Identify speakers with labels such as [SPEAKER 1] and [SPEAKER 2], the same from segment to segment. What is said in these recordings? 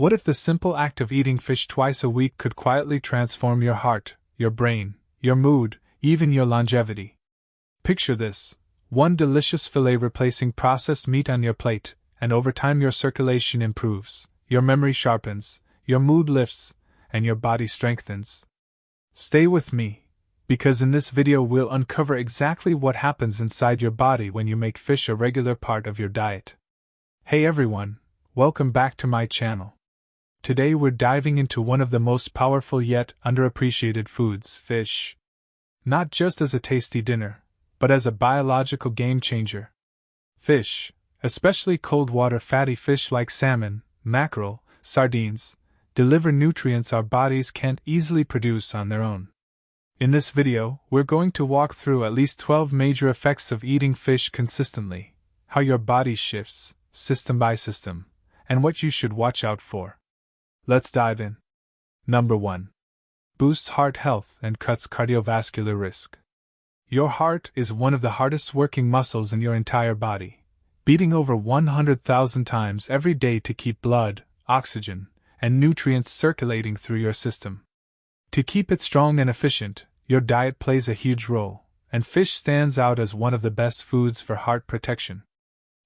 [SPEAKER 1] What if the simple act of eating fish twice a week could quietly transform your heart, your brain, your mood, even your longevity? Picture this: one delicious fillet replacing processed meat on your plate, and over time your circulation improves, your memory sharpens, your mood lifts, and your body strengthens. Stay with me, because in this video we'll uncover exactly what happens inside your body when you make fish a regular part of your diet. Hey everyone, welcome back to my channel. Today we're diving into one of the most powerful yet underappreciated foods, fish. Not just as a tasty dinner, but as a biological game changer. Fish, especially cold water fatty fish like salmon, mackerel, sardines, deliver nutrients our bodies can't easily produce on their own. In this video, we're going to walk through at least 12 major effects of eating fish consistently, how your body shifts, system by system, and what you should watch out for. Let's dive in. Number 1. Boosts heart health and cuts cardiovascular risk. Your heart is one of the hardest working muscles in your entire body, beating over 100,000 times every day to keep blood, oxygen, and nutrients circulating through your system. To keep it strong and efficient, your diet plays a huge role, and fish stands out as one of the best foods for heart protection.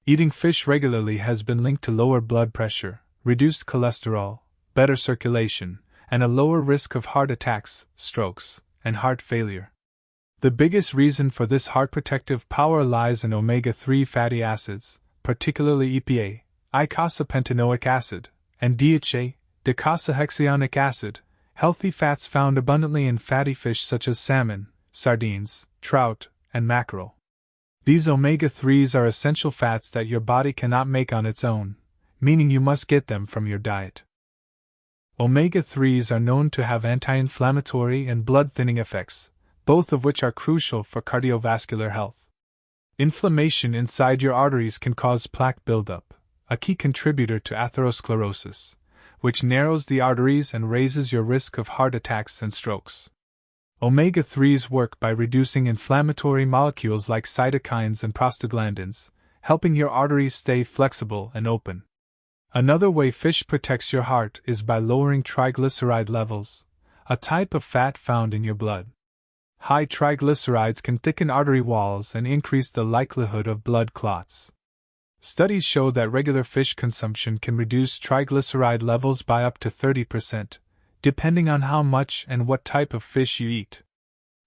[SPEAKER 1] Eating fish regularly has been linked to lower blood pressure, reduced cholesterol, better circulation, and a lower risk of heart attacks, strokes, and heart failure. The biggest reason for this heart protective power lies in omega-3 fatty acids, particularly EPA, eicosapentaenoic acid, and DHA, docosahexaenoic acid, healthy fats found abundantly in fatty fish such as salmon, sardines, trout, and mackerel. These omega-3s are essential fats that your body cannot make on its own, meaning you must get them from your diet. Omega-3s are known to have anti-inflammatory and blood-thinning effects, both of which are crucial for cardiovascular health. Inflammation inside your arteries can cause plaque buildup, a key contributor to atherosclerosis, which narrows the arteries and raises your risk of heart attacks and strokes. Omega-3s work by reducing inflammatory molecules like cytokines and prostaglandins, helping your arteries stay flexible and open. Another way fish protects your heart is by lowering triglyceride levels, a type of fat found in your blood. High triglycerides can thicken artery walls and increase the likelihood of blood clots. Studies show that regular fish consumption can reduce triglyceride levels by up to 30%, depending on how much and what type of fish you eat.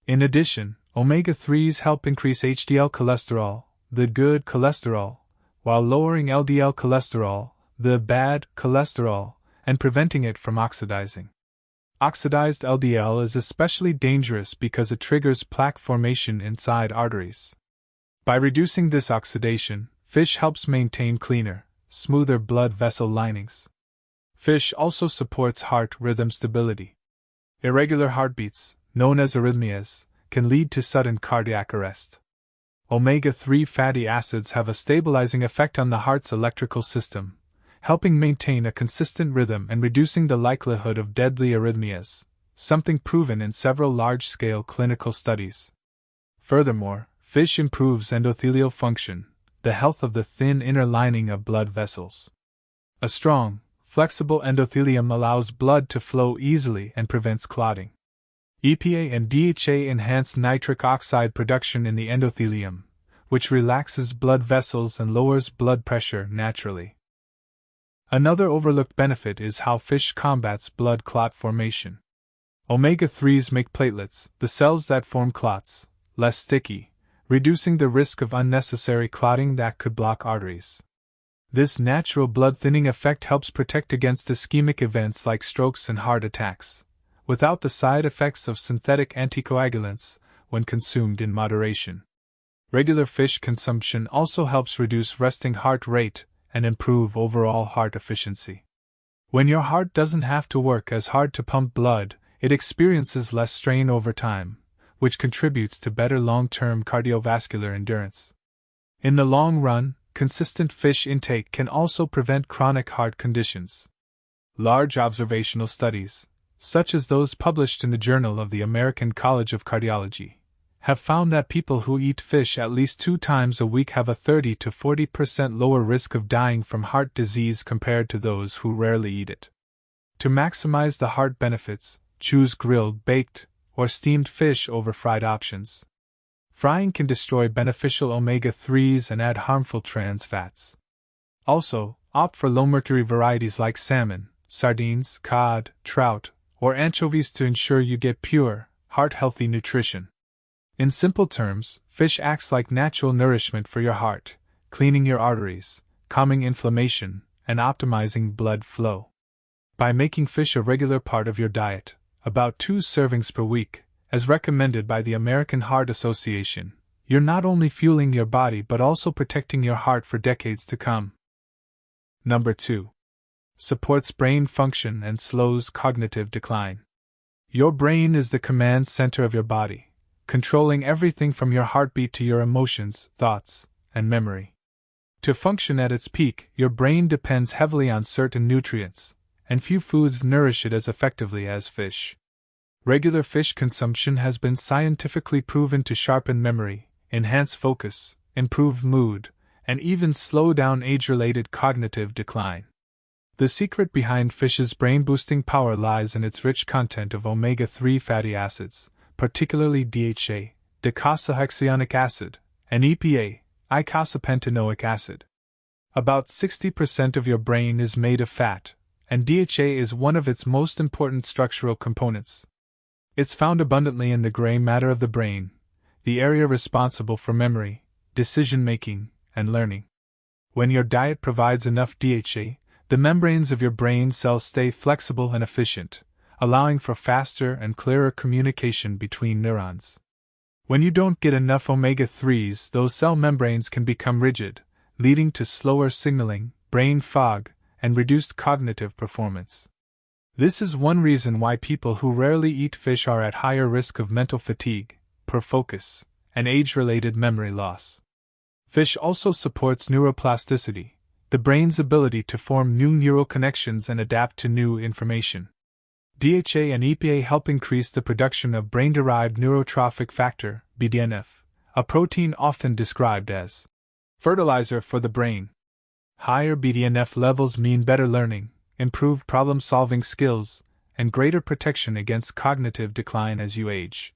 [SPEAKER 1] In addition, omega-3s help increase HDL cholesterol, the good cholesterol, while lowering LDL cholesterol, the bad cholesterol, and preventing it from oxidizing. Oxidized LDL is especially dangerous because it triggers plaque formation inside arteries. By reducing this oxidation, fish helps maintain cleaner, smoother blood vessel linings. Fish also supports heart rhythm stability. Irregular heartbeats, known as arrhythmias, can lead to sudden cardiac arrest. Omega-3 fatty acids have a stabilizing effect on the heart's electrical system, helping maintain a consistent rhythm and reducing the likelihood of deadly arrhythmias, something proven in several large-scale clinical studies. Furthermore, fish improves endothelial function, the health of the thin inner lining of blood vessels. A strong, flexible endothelium allows blood to flow easily and prevents clotting. EPA and DHA enhance nitric oxide production in the endothelium, which relaxes blood vessels and lowers blood pressure naturally. Another overlooked benefit is how fish combats blood clot formation. Omega-3s make platelets, the cells that form clots, less sticky, reducing the risk of unnecessary clotting that could block arteries. This natural blood-thinning effect helps protect against ischemic events like strokes and heart attacks, without the side effects of synthetic anticoagulants when consumed in moderation. Regular fish consumption also helps reduce resting heart rate and improve overall heart efficiency. When your heart doesn't have to work as hard to pump blood, it experiences less strain over time, which contributes to better long-term cardiovascular endurance. In the long run, consistent fish intake can also prevent chronic heart conditions. Large observational studies, such as those published in the Journal of the American College of Cardiology, have found that people who eat fish at least 2 times a week have a 30 to 40% lower risk of dying from heart disease compared to those who rarely eat it. To maximize the heart benefits, choose grilled, baked, or steamed fish over fried options. Frying can destroy beneficial omega-3s and add harmful trans fats. Also, opt for low-mercury varieties like salmon, sardines, cod, trout, or anchovies to ensure you get pure, heart-healthy nutrition. In simple terms, fish acts like natural nourishment for your heart, cleaning your arteries, calming inflammation, and optimizing blood flow. By making fish a regular part of your diet, about 2 servings per week, as recommended by the American Heart Association, you're not only fueling your body but also protecting your heart for decades to come. Number 2. Supports brain function and slows cognitive decline. Your brain is the command center of your body, controlling everything from your heartbeat to your emotions, thoughts, and memory. To function at its peak, your brain depends heavily on certain nutrients, and few foods nourish it as effectively as fish. Regular fish consumption has been scientifically proven to sharpen memory, enhance focus, improve mood, and even slow down age-related cognitive decline. The secret behind fish's brain-boosting power lies in its rich content of omega-3 fatty acids, particularly DHA, docosahexaenoic acid, and EPA, eicosapentaenoic acid. About 60% of your brain is made of fat, and DHA is one of its most important structural components. It's found abundantly in the gray matter of the brain, the area responsible for memory, decision-making, and learning. When your diet provides enough DHA, the membranes of your brain cells stay flexible and efficient, allowing for faster and clearer communication between neurons. When you don't get enough omega-3s, those cell membranes can become rigid, leading to slower signaling, brain fog, and reduced cognitive performance. This is one reason why people who rarely eat fish are at higher risk of mental fatigue, poor focus, and age-related memory loss. Fish also supports neuroplasticity, the brain's ability to form new neural connections and adapt to new information. DHA and EPA help increase the production of brain-derived neurotrophic factor, BDNF, a protein often described as fertilizer for the brain. Higher BDNF levels mean better learning, improved problem-solving skills, and greater protection against cognitive decline as you age.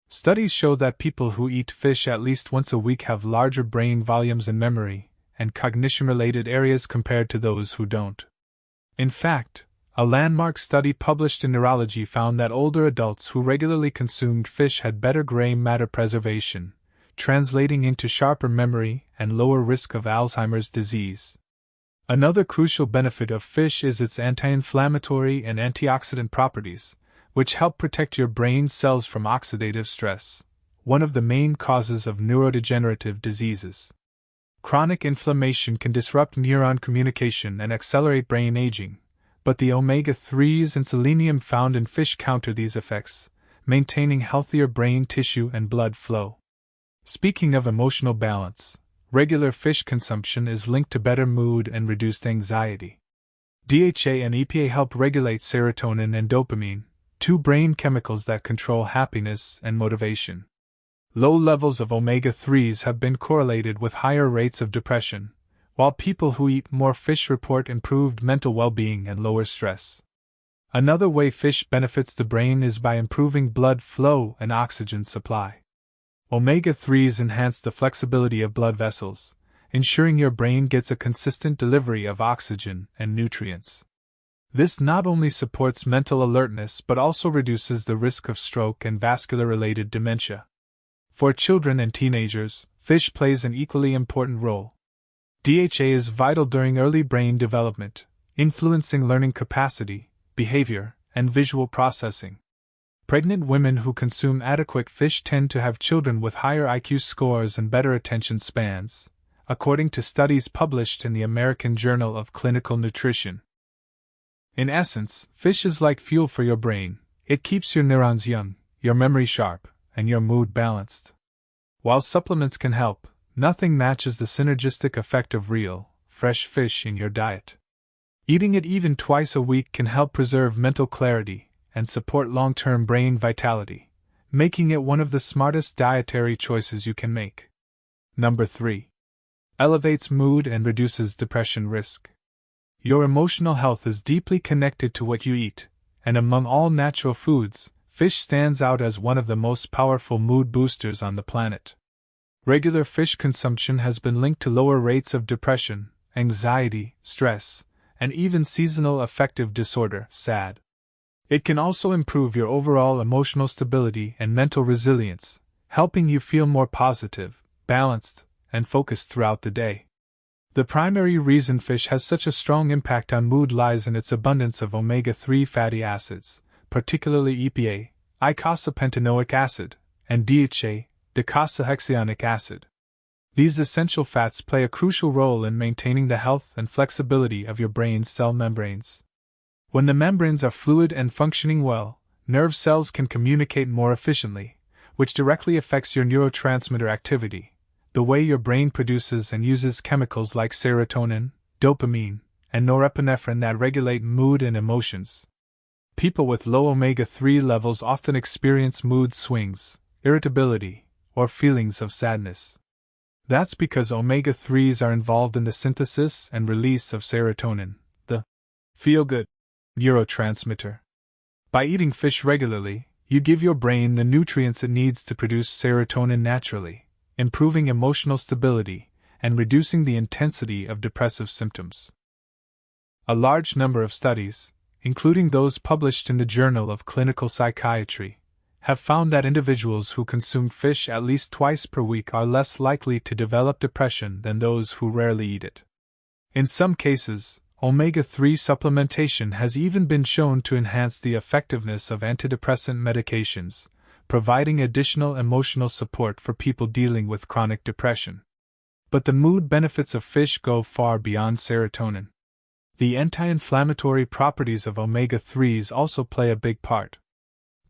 [SPEAKER 1] Studies show that people who eat fish at least once a week have larger brain volumes in memory and cognition-related areas compared to those who don't. In fact, a landmark study published in Neurology found that older adults who regularly consumed fish had better gray matter preservation, translating into sharper memory and lower risk of Alzheimer's disease. Another crucial benefit of fish is its anti-inflammatory and antioxidant properties, which help protect your brain cells from oxidative stress, one of the main causes of neurodegenerative diseases. Chronic inflammation can disrupt neuron communication and accelerate brain aging, but the omega-3s and selenium found in fish counter these effects, maintaining healthier brain tissue and blood flow. Speaking of emotional balance, regular fish consumption is linked to better mood and reduced anxiety. DHA and EPA help regulate serotonin and dopamine, two brain chemicals that control happiness and motivation. Low levels of omega-3s have been correlated with higher rates of depression, while people who eat more fish report improved mental well-being and lower stress. Another way fish benefits the brain is by improving blood flow and oxygen supply. Omega-3s enhance the flexibility of blood vessels, ensuring your brain gets a consistent delivery of oxygen and nutrients. This not only supports mental alertness but also reduces the risk of stroke and vascular-related dementia. For children and teenagers, fish plays an equally important role. DHA is vital during early brain development, influencing learning capacity, behavior, and visual processing. Pregnant women who consume adequate fish tend to have children with higher IQ scores and better attention spans, according to studies published in the American Journal of Clinical Nutrition. In essence, fish is like fuel for your brain. It keeps your neurons young, your memory sharp, and your mood balanced. While supplements can help, nothing matches the synergistic effect of real, fresh fish in your diet. Eating it even twice a week can help preserve mental clarity and support long-term brain vitality, making it one of the smartest dietary choices you can make. Number 3. Elevates mood and reduces depression risk. Your emotional health is deeply connected to what you eat, and among all natural foods, fish stands out as one of the most powerful mood boosters on the planet. Regular fish consumption has been linked to lower rates of depression, anxiety, stress, and even seasonal affective disorder (SAD). It can also improve your overall emotional stability and mental resilience, helping you feel more positive, balanced, and focused throughout the day. The primary reason fish has such a strong impact on mood lies in its abundance of omega-3 fatty acids, particularly EPA, eicosapentaenoic acid, and DHA, docosahexaenoic acid. These essential fats play a crucial role in maintaining the health and flexibility of your brain's cell membranes. When the membranes are fluid and functioning well, nerve cells can communicate more efficiently, which directly affects your neurotransmitter activity, the way your brain produces and uses chemicals like serotonin, dopamine, and norepinephrine that regulate mood and emotions. People with low omega-3 levels often experience mood swings, irritability, or feelings of sadness. That's because omega-3s are involved in the synthesis and release of serotonin, the feel-good neurotransmitter. By eating fish regularly, you give your brain the nutrients it needs to produce serotonin naturally, improving emotional stability and reducing the intensity of depressive symptoms. A large number of studies, including those published in the Journal of Clinical Psychiatry, have found that individuals who consume fish at least twice per week are less likely to develop depression than those who rarely eat it. In some cases, omega-3 supplementation has even been shown to enhance the effectiveness of antidepressant medications, providing additional emotional support for people dealing with chronic depression. But the mood benefits of fish go far beyond serotonin. The anti-inflammatory properties of omega-3s also play a big part.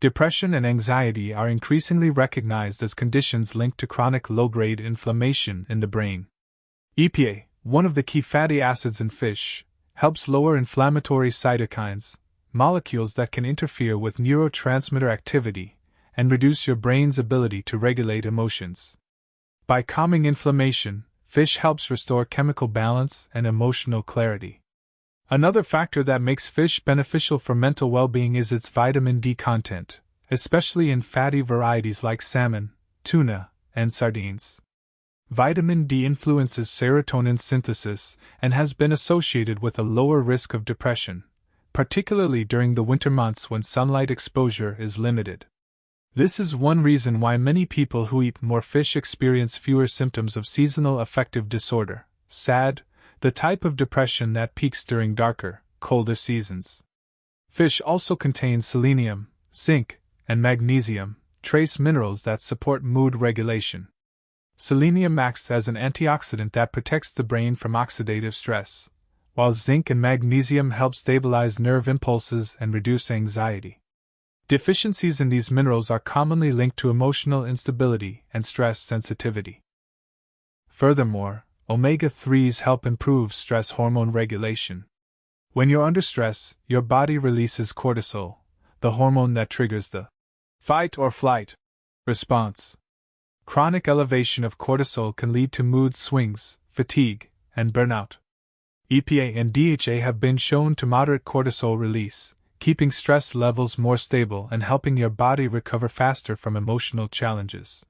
[SPEAKER 1] Depression and anxiety are increasingly recognized as conditions linked to chronic low-grade inflammation in the brain. EPA, one of the key fatty acids in fish, helps lower inflammatory cytokines, molecules that can interfere with neurotransmitter activity, and reduce your brain's ability to regulate emotions. By calming inflammation, fish helps restore chemical balance and emotional clarity. Another factor that makes fish beneficial for mental well-being is its vitamin D content, especially in fatty varieties like salmon, tuna, and sardines. Vitamin D influences serotonin synthesis and has been associated with a lower risk of depression, particularly during the winter months when sunlight exposure is limited. This is one reason why many people who eat more fish experience fewer symptoms of seasonal affective disorder, SAD, the type of depression that peaks during darker, colder seasons. Fish also contains selenium, zinc, and magnesium, trace minerals that support mood regulation. Selenium acts as an antioxidant that protects the brain from oxidative stress, while zinc and magnesium help stabilize nerve impulses and reduce anxiety. Deficiencies in these minerals are commonly linked to emotional instability and stress sensitivity. Furthermore, omega-3s help improve stress hormone regulation. When you're under stress, your body releases cortisol, the hormone that triggers the fight or flight response. Chronic elevation of cortisol can lead to mood swings, fatigue, and burnout. EPA and DHA have been shown to moderate cortisol release, keeping stress levels more stable and helping your body recover faster from emotional challenges.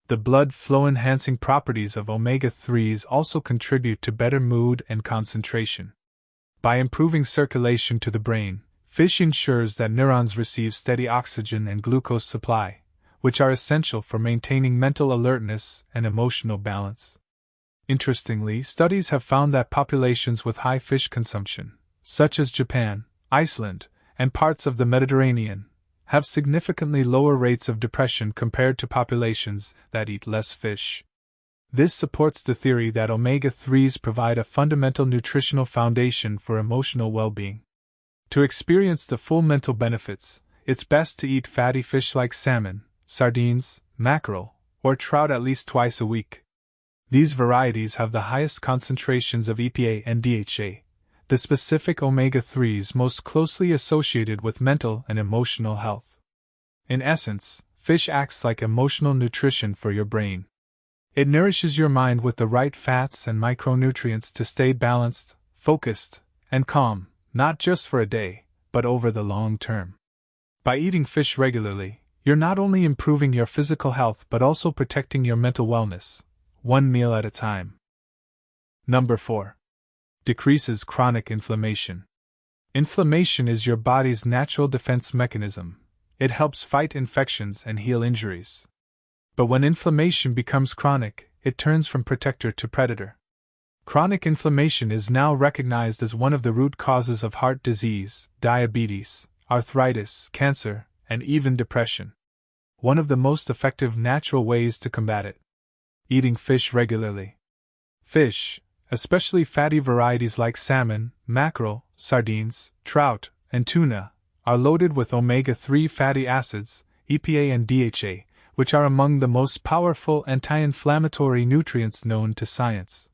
[SPEAKER 1] The blood flow enhancing properties of omega-3s also contribute to better mood and concentration. By improving circulation to the brain, fish ensures that neurons receive steady oxygen and glucose supply, which are essential for maintaining mental alertness and emotional balance. Interestingly, studies have found that populations with high fish consumption, such as Japan, Iceland, and parts of the Mediterranean, have significantly lower rates of depression compared to populations that eat less fish. This supports the theory that omega-3s provide a fundamental nutritional foundation for emotional well-being. To experience the full mental benefits, it's best to eat fatty fish like salmon, sardines, mackerel, or trout at least twice a week. These varieties have the highest concentrations of EPA and DHA, the specific omega-3s most closely associated with mental and emotional health. In essence, fish acts like emotional nutrition for your brain. It nourishes your mind with the right fats and micronutrients to stay balanced, focused, and calm, not just for a day, but over the long term. By eating fish regularly, you're not only improving your physical health but also protecting your mental wellness, one meal at a time. Number 4. Decreases chronic inflammation. Inflammation is your body's natural defense mechanism. It helps fight infections and heal injuries. But when inflammation becomes chronic, it turns from protector to predator. Chronic inflammation is now recognized as one of the root causes of heart disease, diabetes, arthritis, cancer, and even depression. One of the most effective natural ways to combat it: eating fish regularly. Fish, especially fatty varieties like salmon, mackerel, sardines, trout, and tuna, are loaded with omega-3 fatty acids, EPA and DHA, which are among the most powerful anti-inflammatory nutrients known to science.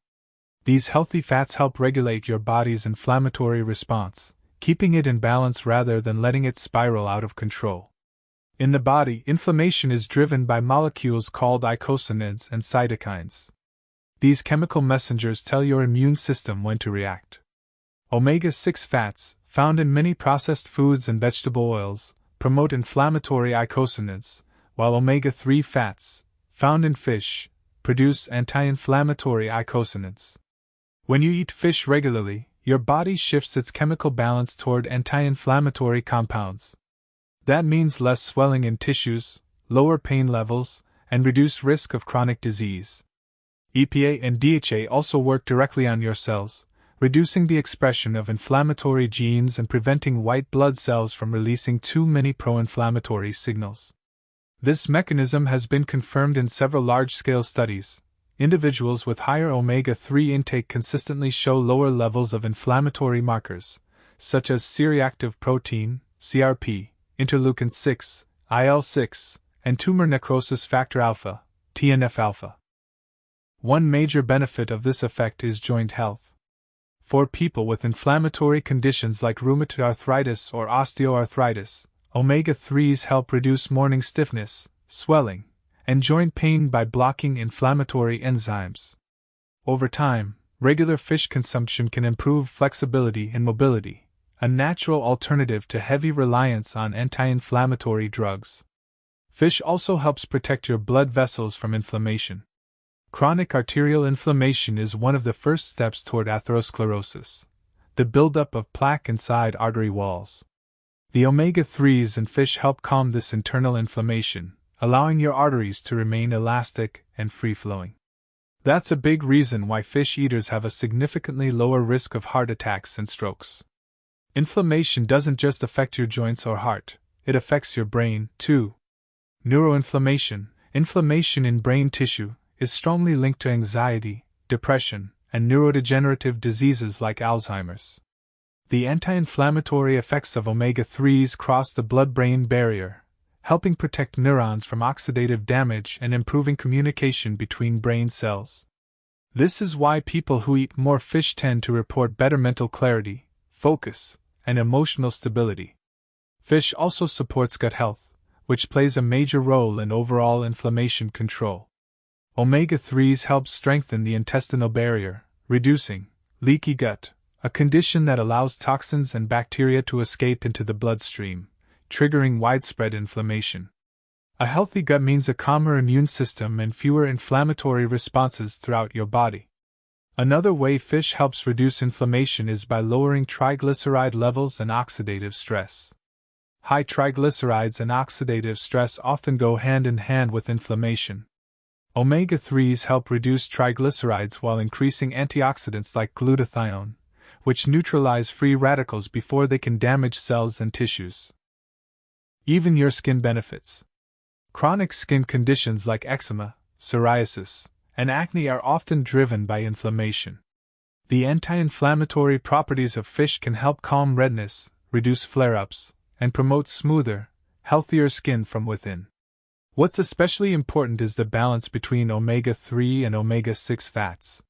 [SPEAKER 1] These healthy fats help regulate your body's inflammatory response, keeping it in balance rather than letting it spiral out of control. In the body, inflammation is driven by molecules called eicosanoids and cytokines. These chemical messengers tell your immune system when to react. Omega-6 fats, found in many processed foods and vegetable oils, promote inflammatory eicosanoids, while omega-3 fats, found in fish, produce anti-inflammatory eicosanoids. When you eat fish regularly, your body shifts its chemical balance toward anti-inflammatory compounds. That means less swelling in tissues, lower pain levels, and reduced risk of chronic disease. EPA and DHA also work directly on your cells, reducing the expression of inflammatory genes and preventing white blood cells from releasing too many pro-inflammatory signals. This mechanism has been confirmed in several large-scale studies. Individuals with higher omega-3 intake consistently show lower levels of inflammatory markers, such as C-reactive protein, CRP, interleukin-6, IL-6, and tumor necrosis factor alpha, TNF-alpha. One major benefit of this effect is joint health. For people with inflammatory conditions like rheumatoid arthritis or osteoarthritis, omega-3s help reduce morning stiffness, swelling, and joint pain by blocking inflammatory enzymes. Over time, regular fish consumption can improve flexibility and mobility, a natural alternative to heavy reliance on anti-inflammatory drugs. Fish also helps protect your blood vessels from inflammation. Chronic arterial inflammation is one of the first steps toward atherosclerosis, the buildup of plaque inside artery walls. The omega-3s in fish help calm this internal inflammation, allowing your arteries to remain elastic and free-flowing. That's a big reason why fish eaters have a significantly lower risk of heart attacks and strokes. Inflammation doesn't just affect your joints or heart, it affects your brain, too. Neuroinflammation, inflammation in brain tissue, is strongly linked to anxiety, depression, and neurodegenerative diseases like Alzheimer's. The anti-inflammatory effects of omega-3s cross the blood-brain barrier, helping protect neurons from oxidative damage and improving communication between brain cells. This is why people who eat more fish tend to report better mental clarity, focus, and emotional stability. Fish also supports gut health, which plays a major role in overall inflammation control. Omega-3s help strengthen the intestinal barrier, reducing leaky gut, a condition that allows toxins and bacteria to escape into the bloodstream, triggering widespread inflammation. A healthy gut means a calmer immune system and fewer inflammatory responses throughout your body. Another way fish helps reduce inflammation is by lowering triglyceride levels and oxidative stress. High triglycerides and oxidative stress often go hand in hand with inflammation. Omega-3s help reduce triglycerides while increasing antioxidants like glutathione, which neutralize free radicals before they can damage cells and tissues. Even your skin benefits. Chronic skin conditions like eczema, psoriasis, and acne are often driven by inflammation. The anti-inflammatory properties of fish can help calm redness, reduce flare-ups, and promote smoother, healthier skin from within. What's especially important is the balance between omega-3 and omega-6 fats.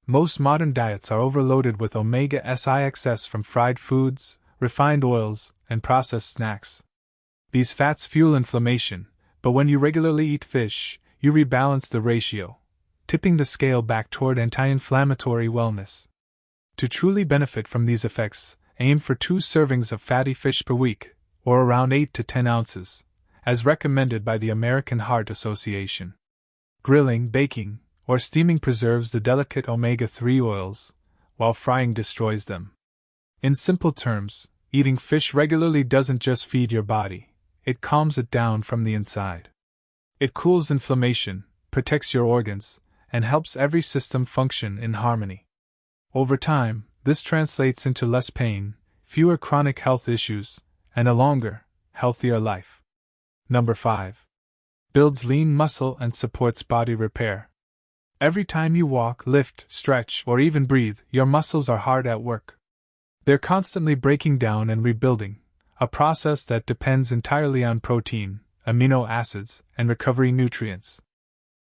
[SPEAKER 1] Most modern diets are overloaded with omega-6 from fried foods, refined oils, and processed snacks. These fats fuel inflammation, but when you regularly eat fish, you rebalance the ratio, tipping the scale back toward anti-inflammatory wellness. To truly benefit from these effects, aim for 2 servings of fatty fish per week, or around 8 to 10 ounces, as recommended by the American Heart Association. Grilling, baking, or steaming preserves the delicate omega-3 oils, while frying destroys them. In simple terms, eating fish regularly doesn't just feed your body, it calms it down from the inside. It cools inflammation, protects your organs, and helps every system function in harmony. Over time, this translates into less pain, fewer chronic health issues, and a longer, healthier life. Number 5. Builds lean muscle and supports body repair. Every time you walk, lift, stretch, or even breathe, your muscles are hard at work. They're constantly breaking down and rebuilding, a process that depends entirely on protein, amino acids, and recovery nutrients.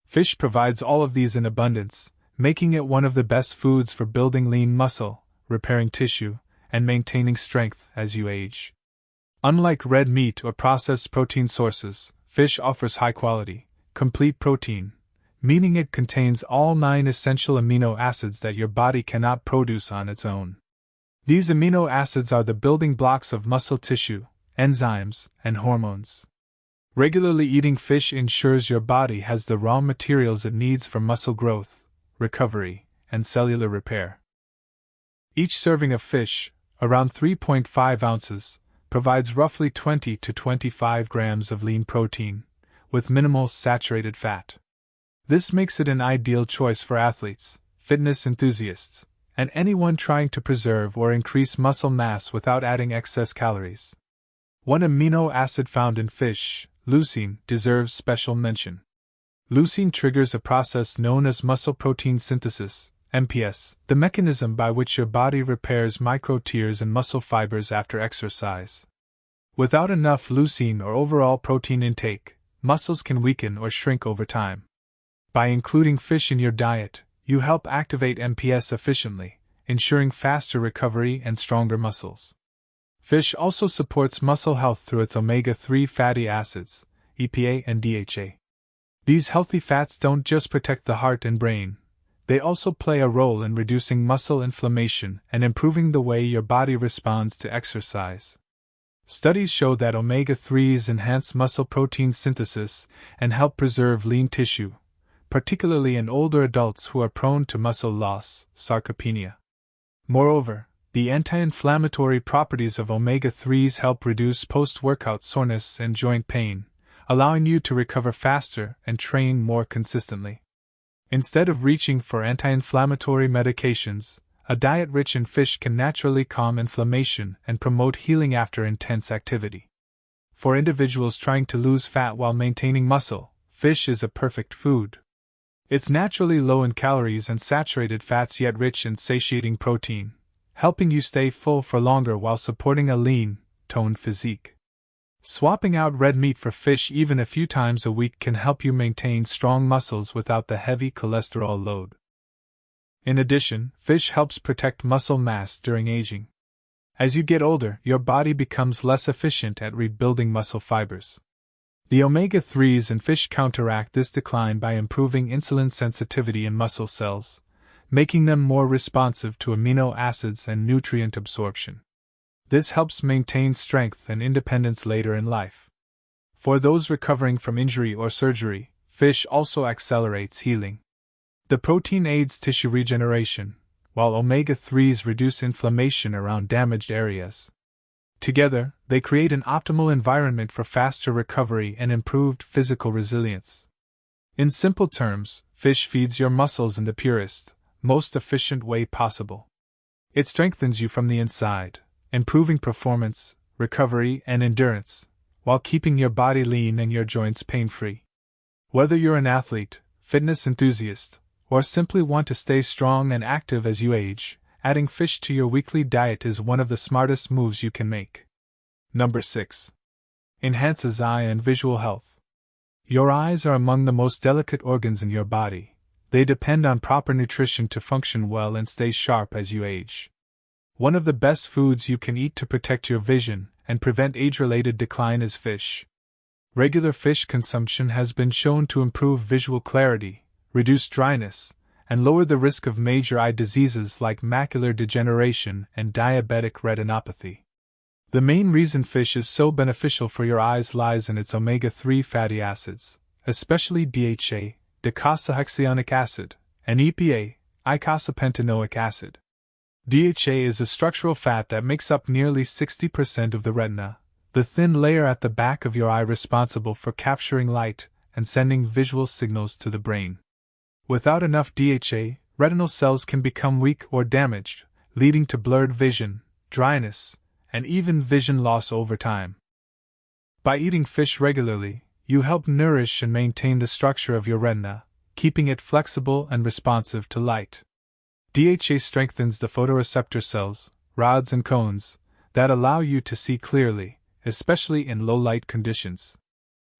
[SPEAKER 1] Fish provides all of these in abundance, making it one of the best foods for building lean muscle, repairing tissue, and maintaining strength as you age. Unlike red meat or processed protein sources, fish offers high-quality, complete protein, meaning it contains all 9 essential amino acids that your body cannot produce on its own. These amino acids are the building blocks of muscle tissue, enzymes, and hormones. Regularly eating fish ensures your body has the raw materials it needs for muscle growth, recovery, and cellular repair. Each serving of fish, around 3.5 ounces, provides roughly 20 to 25 grams of lean protein, with minimal saturated fat. This makes it an ideal choice for athletes, fitness enthusiasts, and anyone trying to preserve or increase muscle mass without adding excess calories. One amino acid found in fish, leucine, deserves special mention. Leucine triggers a process known as muscle protein synthesis, MPS, the mechanism by which your body repairs micro tears and muscle fibers after exercise. Without enough leucine or overall protein intake, muscles can weaken or shrink over time. By including fish in your diet, you help activate MPS efficiently, ensuring faster recovery and stronger muscles. Fish also supports muscle health through its omega-3 fatty acids, EPA and DHA. These healthy fats don't just protect the heart and brain, they also play a role in reducing muscle inflammation and improving the way your body responds to exercise. Studies show that omega-3s enhance muscle protein synthesis and help preserve lean tissue, particularly in older adults who are prone to muscle loss, sarcopenia. Moreover, the anti-inflammatory properties of omega-3s help reduce post-workout soreness and joint pain, allowing you to recover faster and train more consistently. Instead of reaching for anti-inflammatory medications, a diet rich in fish can naturally calm inflammation and promote healing after intense activity. For individuals trying to lose fat while maintaining muscle, fish is a perfect food. It's naturally low in calories and saturated fats yet rich in satiating protein, helping you stay full for longer while supporting a lean, toned physique. Swapping out red meat for fish even a few times a week can help you maintain strong muscles without the heavy cholesterol load. In addition, fish helps protect muscle mass during aging. As you get older, your body becomes less efficient at rebuilding muscle fibers. The omega-3s in fish counteract this decline by improving insulin sensitivity in muscle cells, making them more responsive to amino acids and nutrient absorption. This helps maintain strength and independence later in life. For those recovering from injury or surgery, fish also accelerates healing. The protein aids tissue regeneration, while omega-3s reduce inflammation around damaged areas. Together, they create an optimal environment for faster recovery and improved physical resilience. In simple terms, fish feeds your muscles in the purest, most efficient way possible. It strengthens you from the inside, improving performance, recovery, and endurance, while keeping your body lean and your joints pain-free. Whether you're an athlete, fitness enthusiast, or simply want to stay strong and active as you age, adding fish to your weekly diet is one of the smartest moves you can make. Number 6. Enhances eye and visual health. Your eyes are among the most delicate organs in your body. They depend on proper nutrition to function well and stay sharp as you age. One of the best foods you can eat to protect your vision and prevent age-related decline is fish. Regular fish consumption has been shown to improve visual clarity, reduce dryness, and lower the risk of major eye diseases like macular degeneration and diabetic retinopathy. The main reason fish is so beneficial for your eyes lies in its omega-3 fatty acids, especially DHA, docosahexaenoic acid, and EPA, eicosapentaenoic acid. DHA is a structural fat that makes up nearly 60% of the retina, the thin layer at the back of your eye responsible for capturing light and sending visual signals to the brain. Without enough DHA, retinal cells can become weak or damaged, leading to blurred vision, dryness, and even vision loss over time. By eating fish regularly, you help nourish and maintain the structure of your retina, keeping it flexible and responsive to light. DHA strengthens the photoreceptor cells, rods and cones, that allow you to see clearly, especially in low-light conditions.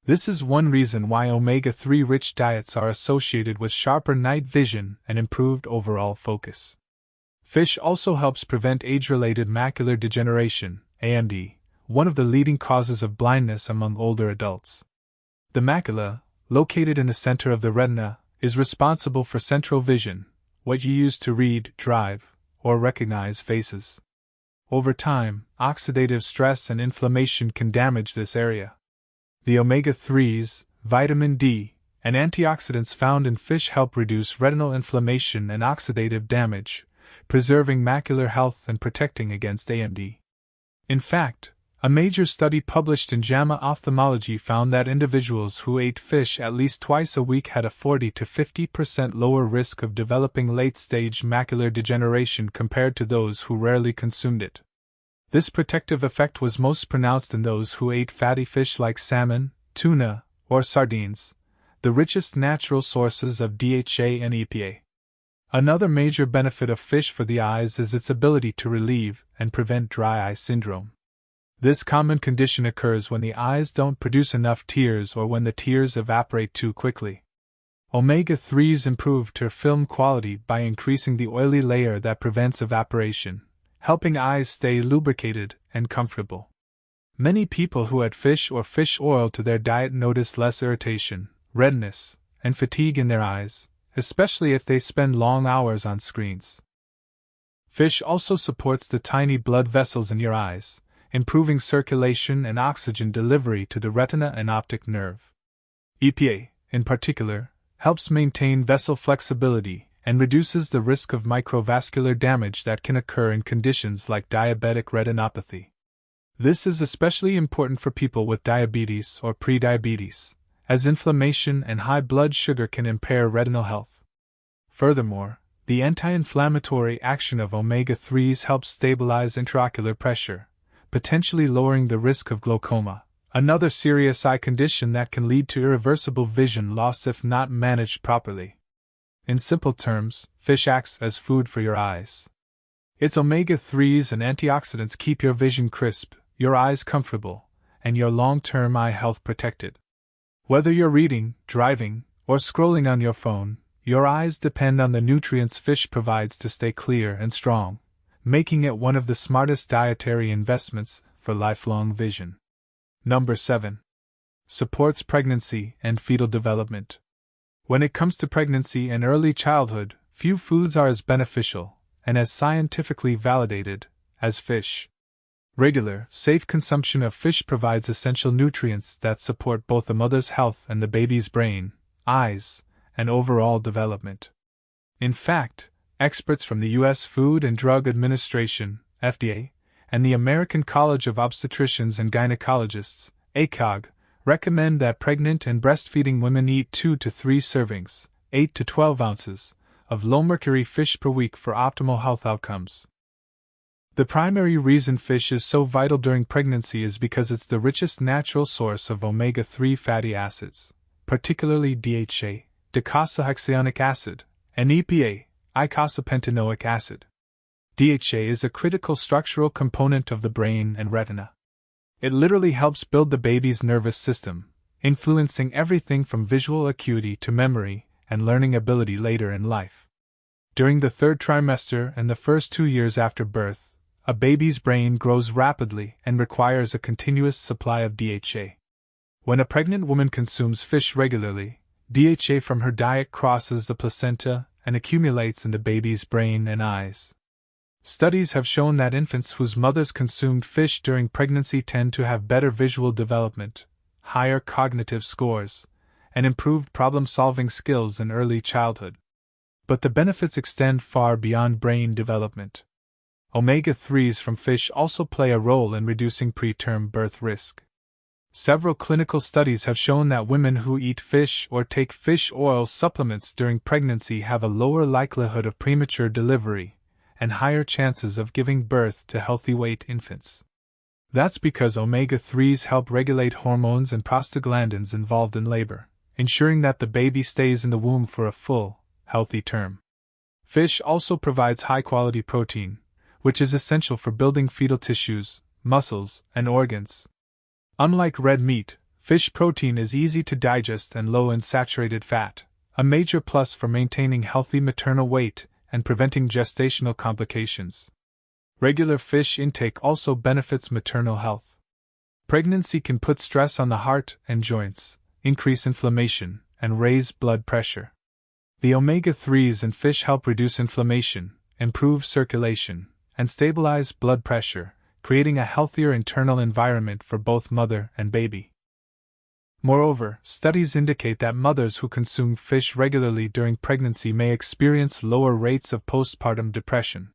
[SPEAKER 1] This is one reason why omega-3 rich diets are associated with sharper night vision and improved overall focus. Fish also helps prevent age-related macular degeneration, AMD, one of the leading causes of blindness among older adults. The macula, located in the center of the retina, is responsible for central vision, what you use to read, drive, or recognize faces. Over time, oxidative stress and inflammation can damage this area. The omega-3s, vitamin D, and antioxidants found in fish help reduce retinal inflammation and oxidative damage, preserving macular health and protecting against AMD. In fact, a major study published in JAMA Ophthalmology found that individuals who ate fish at least twice a week had a 40 to 50% lower risk of developing late-stage macular degeneration compared to those who rarely consumed it. This protective effect was most pronounced in those who ate fatty fish like salmon, tuna, or sardines, the richest natural sources of DHA and EPA. Another major benefit of fish for the eyes is its ability to relieve and prevent dry eye syndrome. This common condition occurs when the eyes don't produce enough tears or when the tears evaporate too quickly. Omega-3s improve tear film quality by increasing the oily layer that prevents evaporation, helping eyes stay lubricated and comfortable. Many people who add fish or fish oil to their diet notice less irritation, redness, and fatigue in their eyes, especially if they spend long hours on screens. Fish also supports the tiny blood vessels in your eyes, improving circulation and oxygen delivery to the retina and optic nerve. EPA, in particular, helps maintain vessel flexibility and reduces the risk of microvascular damage that can occur in conditions like diabetic retinopathy. This is especially important for people with diabetes or prediabetes, as inflammation and high blood sugar can impair retinal health. Furthermore, the anti-inflammatory action of omega-3s helps stabilize intraocular pressure, potentially lowering the risk of glaucoma, another serious eye condition that can lead to irreversible vision loss if not managed properly. In simple terms, fish acts as food for your eyes. Its omega-3s and antioxidants keep your vision crisp, your eyes comfortable, and your long-term eye health protected. Whether you're reading, driving, or scrolling on your phone, your eyes depend on the nutrients fish provides to stay clear and strong, making it one of the smartest dietary investments for lifelong vision. Number 7. Supports pregnancy and fetal development. When it comes to pregnancy and early childhood, few foods are as beneficial, and as scientifically validated, as fish. Regular, safe consumption of fish provides essential nutrients that support both the mother's health and the baby's brain, eyes, and overall development. In fact, experts from the U.S. Food and Drug Administration, FDA, and the American College of Obstetricians and Gynecologists, ACOG, recommend that pregnant and breastfeeding women eat 2 to 3 servings, 8 to 12 ounces, of low-mercury fish per week for optimal health outcomes. The primary reason fish is so vital during pregnancy is because it's the richest natural source of omega-3 fatty acids, particularly DHA, docosahexaenoic acid, and EPA, eicosapentaenoic acid. DHA is a critical structural component of the brain and retina. It literally helps build the baby's nervous system, influencing everything from visual acuity to memory and learning ability later in life. During the 3rd trimester and the first 2 years after birth, a baby's brain grows rapidly and requires a continuous supply of DHA. When a pregnant woman consumes fish regularly, DHA from her diet crosses the placenta and accumulates in the baby's brain and eyes. Studies have shown that infants whose mothers consumed fish during pregnancy tend to have better visual development, higher cognitive scores, and improved problem-solving skills in early childhood. But the benefits extend far beyond brain development. Omega-3s from fish also play a role in reducing preterm birth risk. Several clinical studies have shown that women who eat fish or take fish oil supplements during pregnancy have a lower likelihood of premature delivery and higher chances of giving birth to healthy-weight infants. That's because omega-3s help regulate hormones and prostaglandins involved in labor, ensuring that the baby stays in the womb for a full, healthy term. Fish also provides high-quality protein, which is essential for building fetal tissues, muscles, and organs. Unlike red meat, fish protein is easy to digest and low in saturated fat, a major plus for maintaining healthy maternal weight and preventing gestational complications. Regular fish intake also benefits maternal health. Pregnancy can put stress on the heart and joints, increase inflammation, and raise blood pressure. The omega-3s in fish help reduce inflammation, improve circulation, and stabilize blood pressure, creating a healthier internal environment for both mother and baby. Moreover, studies indicate that mothers who consume fish regularly during pregnancy may experience lower rates of postpartum depression.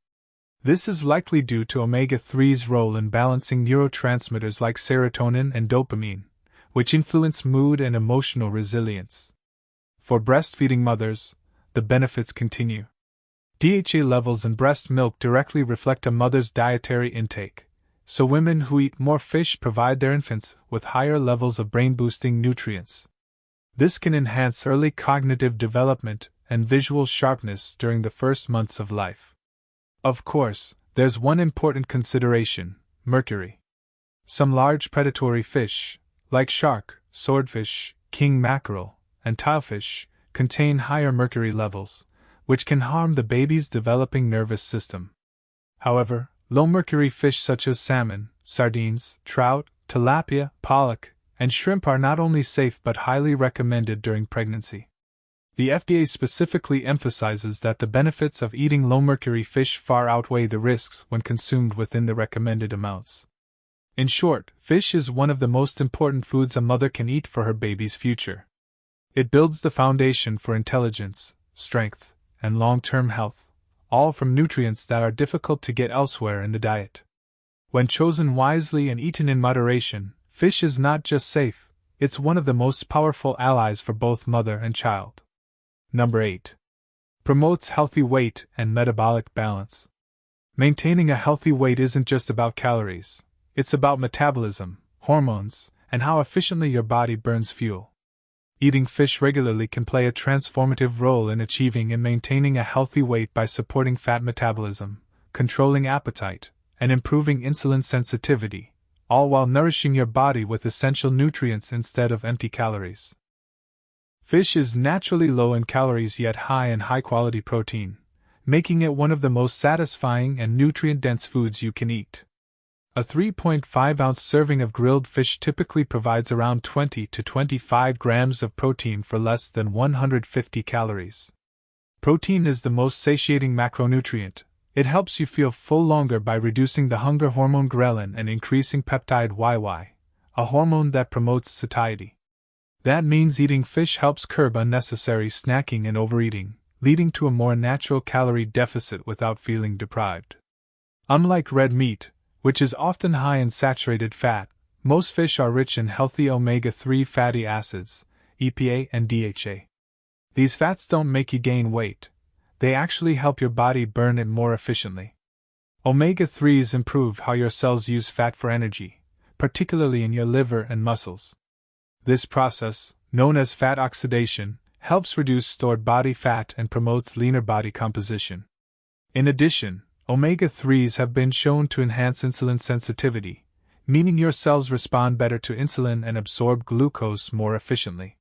[SPEAKER 1] This is likely due to omega-3's role in balancing neurotransmitters like serotonin and dopamine, which influence mood and emotional resilience. For breastfeeding mothers, the benefits continue. DHA levels in breast milk directly reflect a mother's dietary intake, so women who eat more fish provide their infants with higher levels of brain-boosting nutrients. This can enhance early cognitive development and visual sharpness during the first months of life. Of course, there's one important consideration: mercury. Some large predatory fish, like shark, swordfish, king mackerel, and tilefish, contain higher mercury levels, which can harm the baby's developing nervous system. However, low-mercury fish such as salmon, sardines, trout, tilapia, pollock, and shrimp are not only safe but highly recommended during pregnancy. The FDA specifically emphasizes that the benefits of eating low-mercury fish far outweigh the risks when consumed within the recommended amounts. In short, fish is one of the most important foods a mother can eat for her baby's future. It builds the foundation for intelligence, strength, and long-term health, all from nutrients that are difficult to get elsewhere in the diet. When chosen wisely and eaten in moderation, fish is not just safe, it's one of the most powerful allies for both mother and child. Number 8. Promotes healthy weight and metabolic balance. Maintaining a healthy weight isn't just about calories, it's about metabolism, hormones, and how efficiently your body burns fuel. Eating fish regularly can play a transformative role in achieving and maintaining a healthy weight by supporting fat metabolism, controlling appetite, and improving insulin sensitivity, all while nourishing your body with essential nutrients instead of empty calories. Fish is naturally low in calories yet high in high-quality protein, making it one of the most satisfying and nutrient-dense foods you can eat. A 3.5-ounce serving of grilled fish typically provides around 20 to 25 grams of protein for less than 150 calories. Protein is the most satiating macronutrient. It helps you feel full longer by reducing the hunger hormone ghrelin and increasing peptide YY, a hormone that promotes satiety. That means eating fish helps curb unnecessary snacking and overeating, leading to a more natural calorie deficit without feeling deprived. Unlike red meat, which is often high in saturated fat, most fish are rich in healthy omega-3 fatty acids, EPA and DHA. These fats don't make you gain weight, they actually help your body burn it more efficiently. Omega-3s improve how your cells use fat for energy, particularly in your liver and muscles. This process, known as fat oxidation, helps reduce stored body fat and promotes leaner body composition. In addition, omega-3s have been shown to enhance insulin sensitivity, meaning your cells respond better to insulin and absorb glucose more efficiently.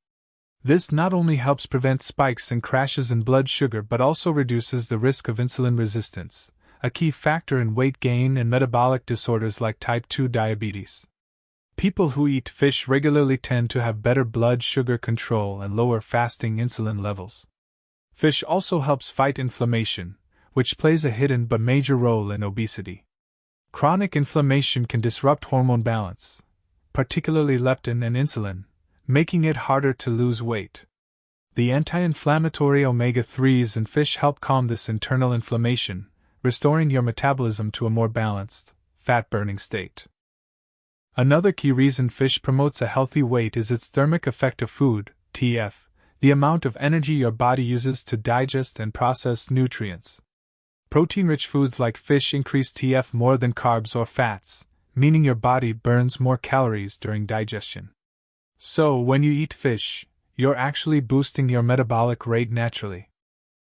[SPEAKER 1] This not only helps prevent spikes and crashes in blood sugar but also reduces the risk of insulin resistance, a key factor in weight gain and metabolic disorders like type 2 diabetes. People who eat fish regularly tend to have better blood sugar control and lower fasting insulin levels. Fish also helps fight inflammation, which plays a hidden but major role in obesity. Chronic inflammation can disrupt hormone balance, particularly leptin and insulin, making it harder to lose weight. The anti-inflammatory omega-3s in fish help calm this internal inflammation, restoring your metabolism to a more balanced, fat-burning state. Another key reason fish promotes a healthy weight is its thermic effect of food, TF, the amount of energy your body uses to digest and process nutrients. Protein-rich foods like fish increase TF more than carbs or fats, meaning your body burns more calories during digestion. So, when you eat fish, you're actually boosting your metabolic rate naturally.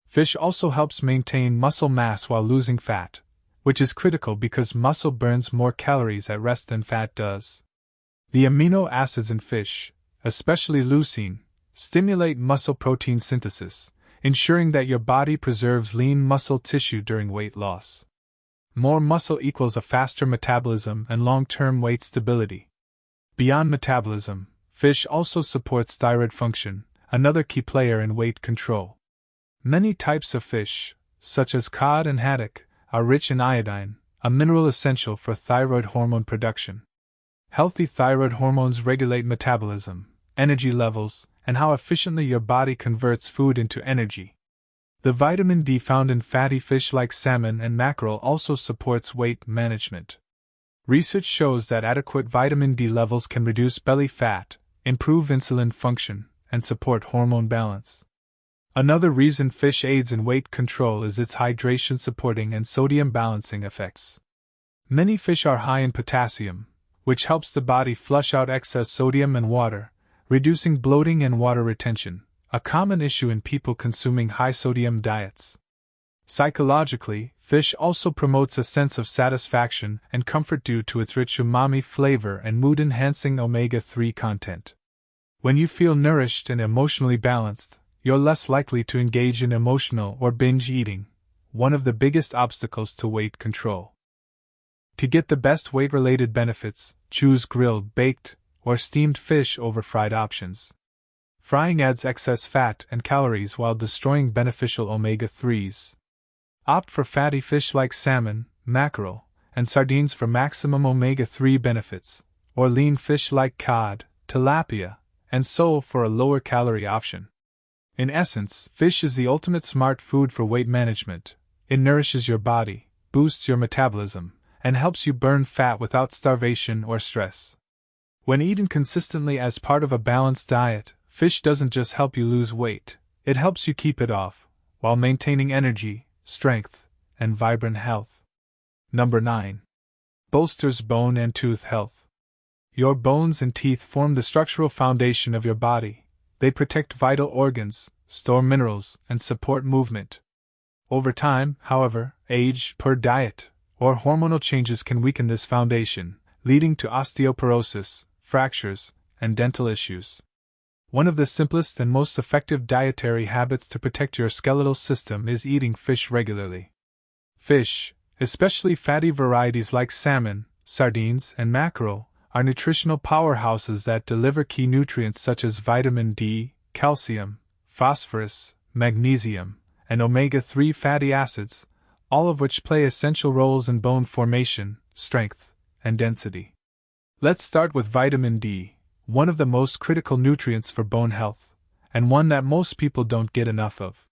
[SPEAKER 1] Fish also helps maintain muscle mass while losing fat, which is critical because muscle burns more calories at rest than fat does. The amino acids in fish, especially leucine, stimulate muscle protein synthesis, ensuring that your body preserves lean muscle tissue during weight loss. More muscle equals a faster metabolism and long-term weight stability. Beyond metabolism, fish also supports thyroid function, another key player in weight control. Many types of fish, such as cod and haddock, are rich in iodine, a mineral essential for thyroid hormone production. Healthy thyroid hormones regulate metabolism, energy levels, and how efficiently your body converts food into energy. The vitamin D found in fatty fish like salmon and mackerel also supports weight management. Research shows that adequate vitamin D levels can reduce belly fat, improve insulin function, and support hormone balance. Another reason fish aids in weight control is its hydration supporting and sodium balancing effects. Many fish are high in potassium, which helps the body flush out excess sodium and water, reducing bloating and water retention, a common issue in people consuming high-sodium diets. Psychologically, fish also promotes a sense of satisfaction and comfort due to its rich umami flavor and mood-enhancing omega-3 content. When you feel nourished and emotionally balanced, you're less likely to engage in emotional or binge eating, one of the biggest obstacles to weight control. To get the best weight-related benefits, choose grilled, baked, or steamed fish over fried options. Frying adds excess fat and calories while destroying beneficial omega-3s. Opt for fatty fish like salmon, mackerel, and sardines for maximum omega-3 benefits, or lean fish like cod, tilapia, and sole for a lower-calorie option. In essence, fish is the ultimate smart food for weight management. It nourishes your body, boosts your metabolism, and helps you burn fat without starvation or stress. When eaten consistently as part of a balanced diet, fish doesn't just help you lose weight, it helps you keep it off, while maintaining energy, strength, and vibrant health. Number 9. Bolsters bone and tooth health. Your bones and teeth form the structural foundation of your body. They protect vital organs, store minerals, and support movement. Over time, however, age, poor diet, or hormonal changes can weaken this foundation, leading to osteoporosis, fractures, and dental issues. One of the simplest and most effective dietary habits to protect your skeletal system is eating fish regularly. Fish, especially fatty varieties like salmon, sardines, and mackerel, are nutritional powerhouses that deliver key nutrients such as vitamin D, calcium, phosphorus, magnesium, and omega-3 fatty acids, all of which play essential roles in bone formation, strength, and density. Let's start with vitamin D, one of the most critical nutrients for bone health, and one that most people don't get enough of.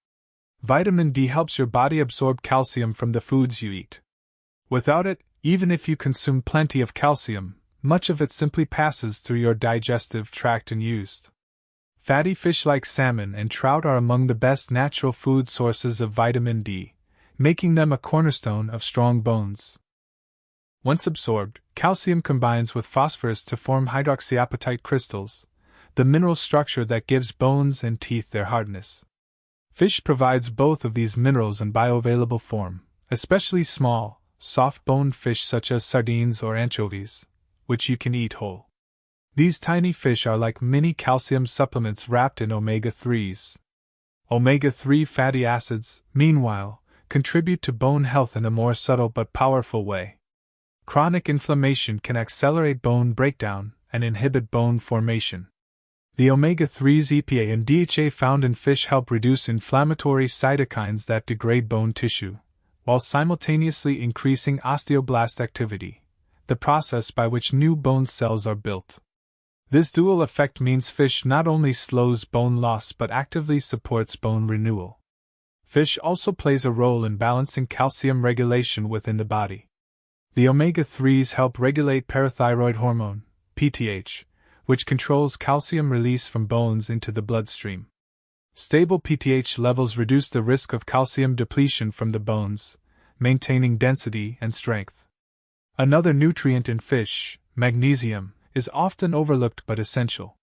[SPEAKER 1] Vitamin D helps your body absorb calcium from the foods you eat. Without it, even if you consume plenty of calcium, much of it simply passes through your digestive tract unused. Fatty fish like salmon and trout are among the best natural food sources of vitamin D, making them a cornerstone of strong bones. Once absorbed, calcium combines with phosphorus to form hydroxyapatite crystals, the mineral structure that gives bones and teeth their hardness. Fish provides both of these minerals in bioavailable form, especially small, soft-boned fish such as sardines or anchovies, which you can eat whole. These tiny fish are like mini calcium supplements wrapped in omega-3s. Omega-3 fatty acids, meanwhile, contribute to bone health in a more subtle but powerful way. Chronic inflammation can accelerate bone breakdown and inhibit bone formation. The omega-3s EPA and DHA found in fish help reduce inflammatory cytokines that degrade bone tissue, while simultaneously increasing osteoblast activity, the process by which new bone cells are built. This dual effect means fish not only slows bone loss but actively supports bone renewal. Fish also plays a role in balancing calcium regulation within the body. The omega-3s help regulate parathyroid hormone, PTH, which controls calcium release from bones into the bloodstream. Stable PTH levels reduce the risk of calcium depletion from the bones, maintaining density and strength. Another nutrient in fish, magnesium, is often overlooked but essential.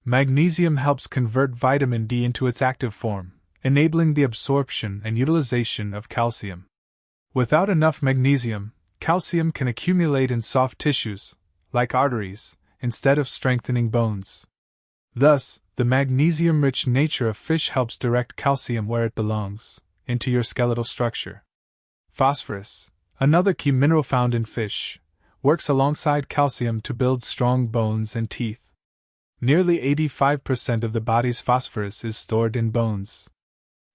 [SPEAKER 1] Magnesium helps convert vitamin D into its active form, enabling the absorption and utilization of calcium. Without enough magnesium, calcium can accumulate in soft tissues, like arteries, instead of strengthening bones. Thus, the magnesium-rich nature of fish helps direct calcium where it belongs, into your skeletal structure. Phosphorus, another key mineral found in fish, works alongside calcium to build strong bones and teeth. Nearly 85% of the body's phosphorus is stored in bones.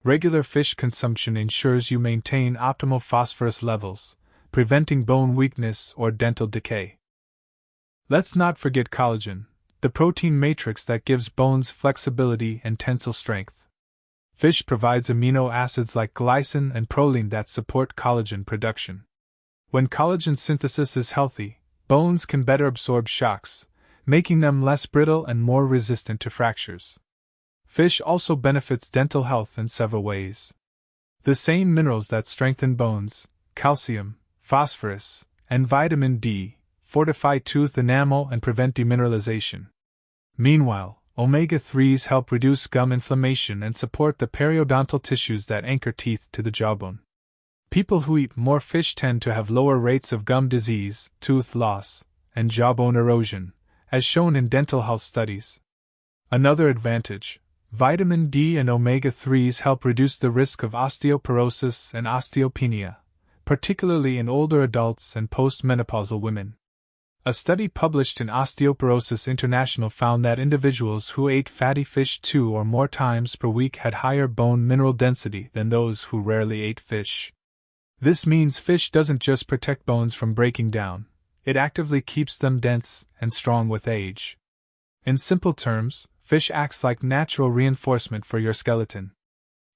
[SPEAKER 1] Regular fish consumption ensures you maintain optimal phosphorus levels, preventing bone weakness or dental decay. Let's not forget collagen, the protein matrix that gives bones flexibility and tensile strength. Fish provides amino acids like glycine and proline that support collagen production. When collagen synthesis is healthy, bones can better absorb shocks, making them less brittle and more resistant to fractures. Fish also benefits dental health in several ways. The same minerals that strengthen bones, calcium, phosphorus, and vitamin D, fortify tooth enamel and prevent demineralization. Meanwhile, omega-3s help reduce gum inflammation and support the periodontal tissues that anchor teeth to the jawbone. People who eat more fish tend to have lower rates of gum disease, tooth loss, and jawbone erosion, as shown in dental health studies. Another advantage: vitamin D and omega-3s help reduce the risk of osteoporosis and osteopenia, particularly in older adults and postmenopausal women. A study published in Osteoporosis International found that individuals who ate fatty fish 2 or more times per week had higher bone mineral density than those who rarely ate fish. This means fish doesn't just protect bones from breaking down, it actively keeps them dense and strong with age. In simple terms, fish acts like natural reinforcement for your skeleton.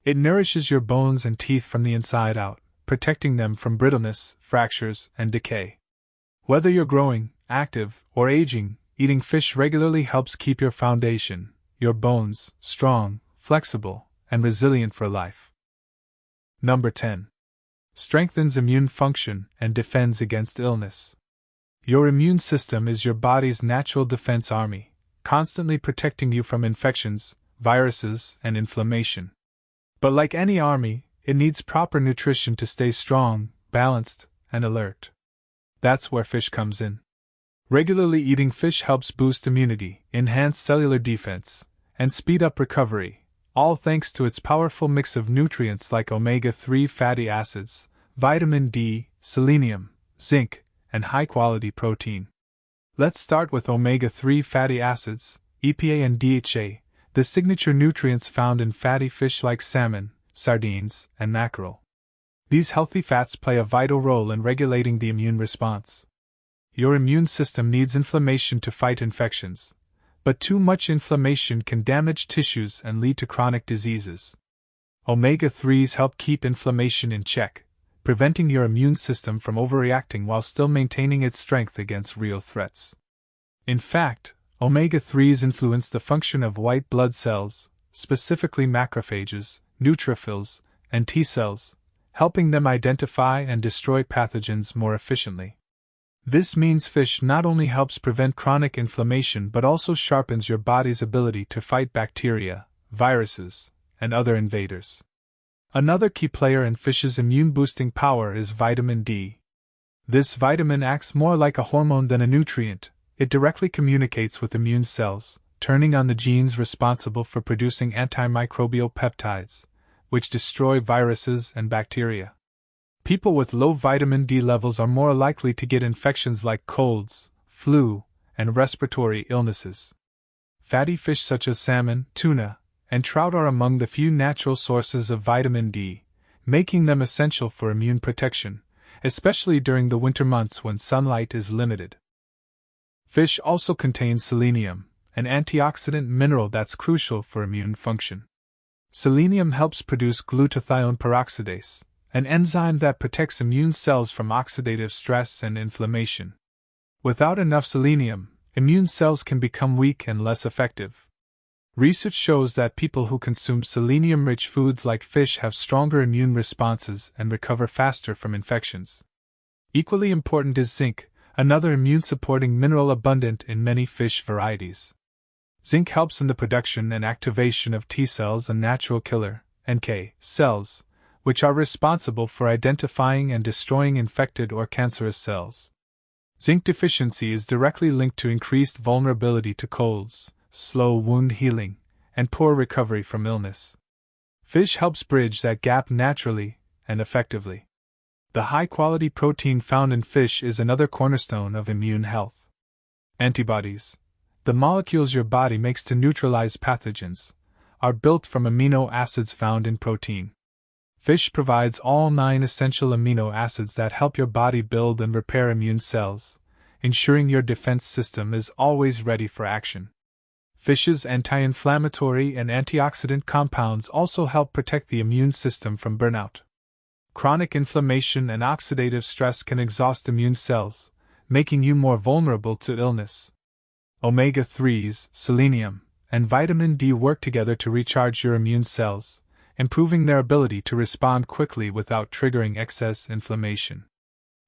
[SPEAKER 1] It nourishes your bones and teeth from the inside out, protecting them from brittleness, fractures, and decay. Whether you're growing, active, or aging, eating fish regularly helps keep your foundation, your bones, strong, flexible, and resilient for life. Number 10. Strengthens immune function and defends against illness. Your immune system is your body's natural defense army, constantly protecting you from infections, viruses, and inflammation. But like any army, it needs proper nutrition to stay strong, balanced, and alert. That's where fish comes in. Regularly eating fish helps boost immunity, enhance cellular defense, and speed up recovery, all thanks to its powerful mix of nutrients like omega-3 fatty acids, vitamin D, selenium, zinc, and high-quality protein. Let's start with omega-3 fatty acids, EPA and DHA, the signature nutrients found in fatty fish like salmon, sardines, and mackerel. These healthy fats play a vital role in regulating the immune response. Your immune system needs inflammation to fight infections, but too much inflammation can damage tissues and lead to chronic diseases. Omega-3s help keep inflammation in check, preventing your immune system from overreacting while still maintaining its strength against real threats. In fact, omega-3s influence the function of white blood cells, specifically macrophages, neutrophils, and T cells, helping them identify and destroy pathogens more efficiently. This means fish not only helps prevent chronic inflammation but also sharpens your body's ability to fight bacteria, viruses, and other invaders. Another key player in fish's immune-boosting power is vitamin D. This vitamin acts more like a hormone than a nutrient. It directly communicates with immune cells, turning on the genes responsible for producing antimicrobial peptides, which destroy viruses and bacteria. People with low vitamin D levels are more likely to get infections like colds, flu, and respiratory illnesses. fatty fish such as salmon, tuna, and trout are among the few natural sources of vitamin D, making them essential for immune protection, especially during the winter months when sunlight is limited. Fish also contains selenium, an antioxidant mineral that's crucial for immune function. Selenium helps produce glutathione peroxidase, an enzyme that protects immune cells from oxidative stress and inflammation. Without enough selenium, immune cells can become weak and less effective. Research shows that people who consume selenium-rich foods like fish have stronger immune responses and recover faster from infections. Equally important is zinc, another immune-supporting mineral abundant in many fish varieties. Zinc helps in the production and activation of T cells, a natural killer, NK, cells, which are responsible for identifying and destroying infected or cancerous cells. Zinc deficiency is directly linked to increased vulnerability to colds, slow wound healing, and poor recovery from illness. Fish helps bridge that gap naturally and effectively. The high-quality protein found in fish is another cornerstone of immune health. Antibodies, the molecules your body makes to neutralize pathogens, are built from amino acids found in protein. Fish provides all 9 essential amino acids that help your body build and repair immune cells, ensuring your defense system is always ready for action. Fish's anti-inflammatory and antioxidant compounds also help protect the immune system from burnout. Chronic inflammation and oxidative stress can exhaust immune cells, making you more vulnerable to illness. Omega-3s, selenium, and vitamin D work together to recharge your immune cells, improving their ability to respond quickly without triggering excess inflammation.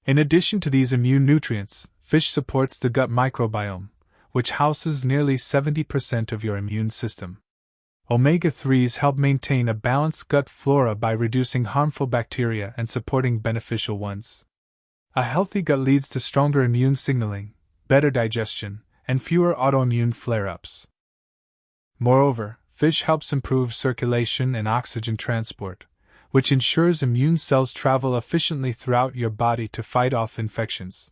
[SPEAKER 1] In addition to these immune nutrients, fish supports the gut microbiome, which houses nearly 70% of your immune system. Omega-3s help maintain a balanced gut flora by reducing harmful bacteria and supporting beneficial ones. A healthy gut leads to stronger immune signaling, better digestion, and fewer autoimmune flare-ups. Moreover, fish helps improve circulation and oxygen transport, which ensures immune cells travel efficiently throughout your body to fight off infections.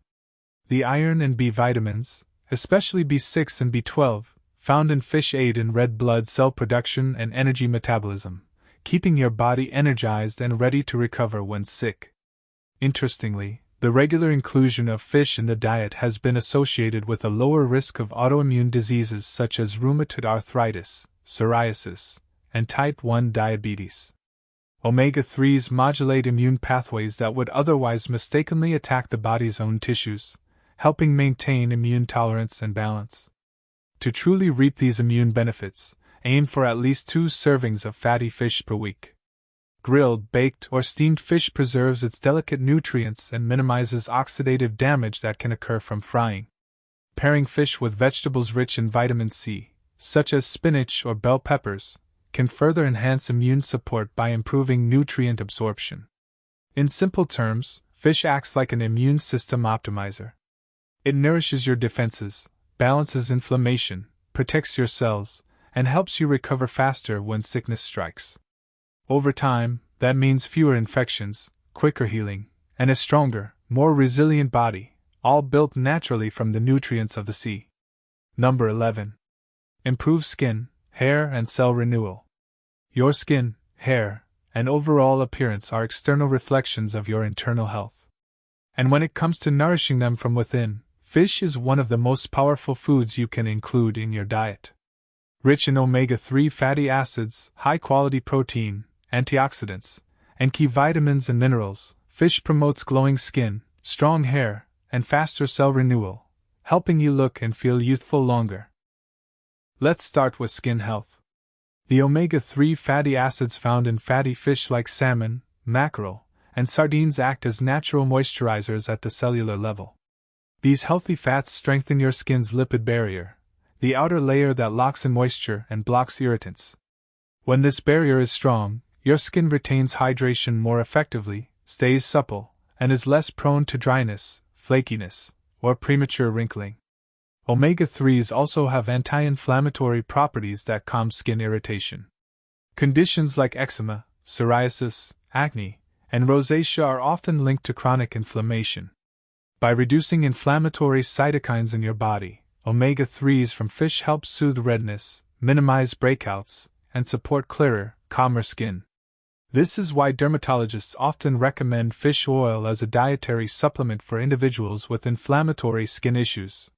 [SPEAKER 1] The iron and B vitamins, especially B6 and B12, found in fish aid in red blood cell production and energy metabolism, keeping your body energized and ready to recover when sick. Interestingly, the regular inclusion of fish in the diet has been associated with a lower risk of autoimmune diseases such as rheumatoid arthritis, psoriasis, and type 1 diabetes. Omega-3s modulate immune pathways that would otherwise mistakenly attack the body's own tissues, helping maintain immune tolerance and balance. To truly reap these immune benefits, aim for at least 2 servings of fatty fish per week. Grilled, baked, or steamed fish preserves its delicate nutrients and minimizes oxidative damage that can occur from frying. Pairing fish with vegetables rich in vitamin C, such as spinach or bell peppers, can further enhance immune support by improving nutrient absorption. In simple terms, fish acts like an immune system optimizer. It nourishes your defenses, balances inflammation, protects your cells, and helps you recover faster when sickness strikes. Over time, that means fewer infections, quicker healing, and a stronger, more resilient body, all built naturally from the nutrients of the sea. Number 11. Improve skin, hair, and cell renewal. Your skin, hair, and overall appearance are external reflections of your internal health. And when it comes to nourishing them from within, fish is one of the most powerful foods you can include in your diet. Rich in omega-3 fatty acids, high-quality protein, antioxidants, and key vitamins and minerals, fish promotes glowing skin, strong hair, and faster cell renewal, helping you look and feel youthful longer. Let's start with skin health. The omega-3 fatty acids found in fatty fish like salmon, mackerel, and sardines act as natural moisturizers at the cellular level. These healthy fats strengthen your skin's lipid barrier, the outer layer that locks in moisture and blocks irritants. When this barrier is strong, your skin retains hydration more effectively, stays supple, and is less prone to dryness, flakiness, or premature wrinkling. Omega-3s also have anti-inflammatory properties that calm skin irritation. Conditions like eczema, psoriasis, acne, and rosacea are often linked to chronic inflammation. By reducing inflammatory cytokines in your body, Omega-3s from fish help soothe redness, minimize breakouts, and support clearer, calmer skin. This is why dermatologists often recommend fish oil as a dietary supplement for individuals with inflammatory skin issues.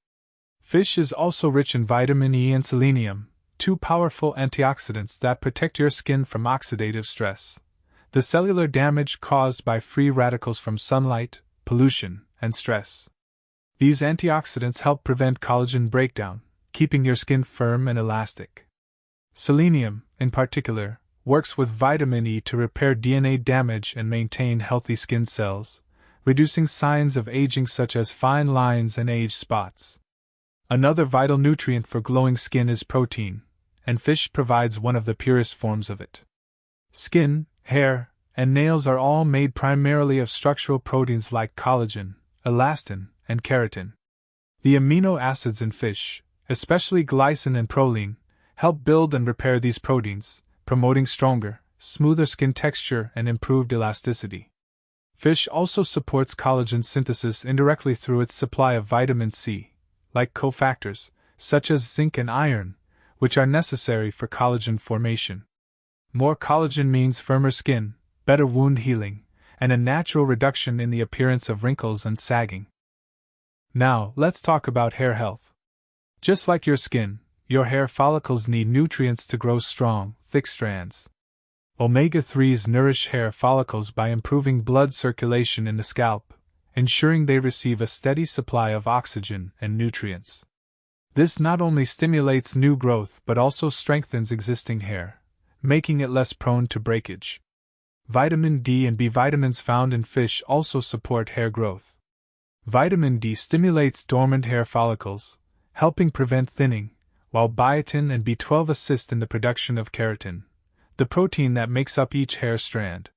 [SPEAKER 1] Fish is also rich in vitamin E and selenium, two powerful antioxidants that protect your skin from oxidative stress, the cellular damage caused by free radicals from sunlight, pollution, and stress. These antioxidants help prevent collagen breakdown, keeping your skin firm and elastic. Selenium, in particular, works with vitamin E to repair DNA damage and maintain healthy skin cells, reducing signs of aging such as fine lines and age spots. Another vital nutrient for glowing skin is protein, and fish provides one of the purest forms of it. Skin, hair, and nails are all made primarily of structural proteins like collagen, elastin, and keratin. The amino acids in fish, especially glycine and proline, help build and repair these proteins, promoting stronger, smoother skin texture and improved elasticity. Fish also supports collagen synthesis indirectly through its supply of vitamin C, like cofactors, such as zinc and iron, which are necessary for collagen formation. More collagen means firmer skin, better wound healing, and a natural reduction in the appearance of wrinkles and sagging. Now, let's talk about hair health. Just like your skin, your hair follicles need nutrients to grow strong, thick strands. Omega-3s nourish hair follicles by improving blood circulation in the scalp, ensuring they receive a steady supply of oxygen and nutrients. This not only stimulates new growth but also strengthens existing hair, making it less prone to breakage. Vitamin D and B vitamins found in fish also support hair growth. Vitamin D stimulates dormant hair follicles, helping prevent thinning, while biotin and B12 assist in the production of keratin, the protein that makes up each hair strand.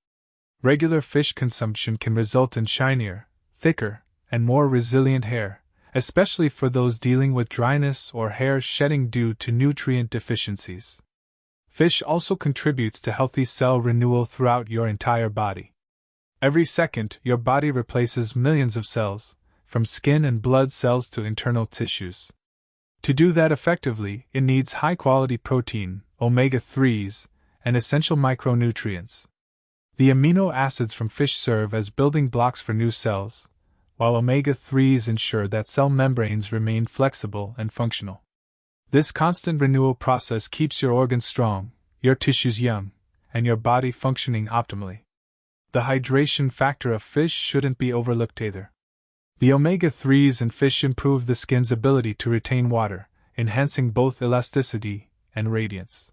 [SPEAKER 1] Regular fish consumption can result in shinier, thicker, and more resilient hair, especially for those dealing with dryness or hair shedding due to nutrient deficiencies. Fish also contributes to healthy cell renewal throughout your entire body. Every second, your body replaces millions of cells, from skin and blood cells to internal tissues. To do that effectively, it needs high-quality protein, omega-3s, and essential micronutrients. The amino acids from fish serve as building blocks for new cells, while omega-3s ensure that cell membranes remain flexible and functional. This constant renewal process keeps your organs strong, your tissues young, and your body functioning optimally. The hydration factor of fish shouldn't be overlooked either. The omega-3s in fish improve the skin's ability to retain water, enhancing both elasticity and radiance.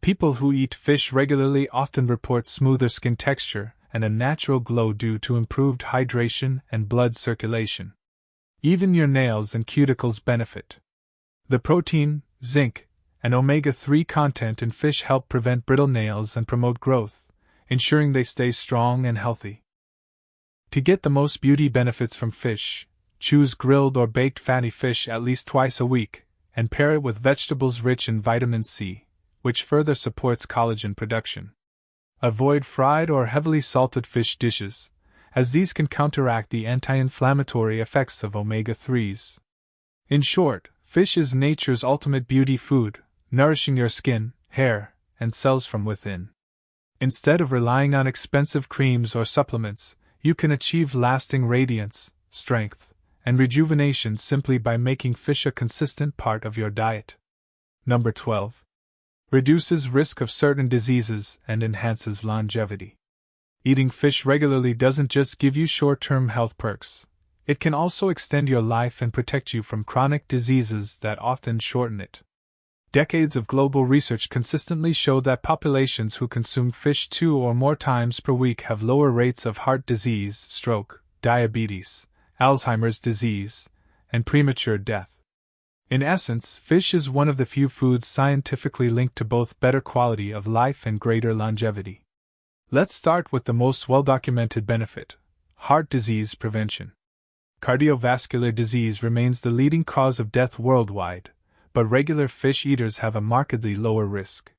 [SPEAKER 1] People who eat fish regularly often report smoother skin texture and a natural glow due to improved hydration and blood circulation. Even your nails and cuticles benefit. The protein, zinc, and omega-3 content in fish help prevent brittle nails and promote growth, ensuring they stay strong and healthy. To get the most beauty benefits from fish, choose grilled or baked fatty fish at least twice a week, and pair it with vegetables rich in vitamin C, which further supports collagen production. Avoid fried or heavily salted fish dishes, as these can counteract the anti-inflammatory effects of omega-3s. In short, fish is nature's ultimate beauty food, nourishing your skin, hair, and cells from within. Instead of relying on expensive creams or supplements, you can achieve lasting radiance, strength, and rejuvenation simply by making fish a consistent part of your diet. Number 12. Reduces risk of certain diseases and enhances longevity. Eating fish regularly doesn't just give you short-term health perks. It can also extend your life and protect you from chronic diseases that often shorten it. Decades of global research consistently show that populations who consume fish 2 or more times per week have lower rates of heart disease, stroke, diabetes, Alzheimer's disease, and premature death. In essence, fish is one of the few foods scientifically linked to both better quality of life and greater longevity. Let's start with the most well-documented benefit: heart disease prevention. Cardiovascular disease remains the leading cause of death worldwide, but regular fish eaters have a markedly lower risk.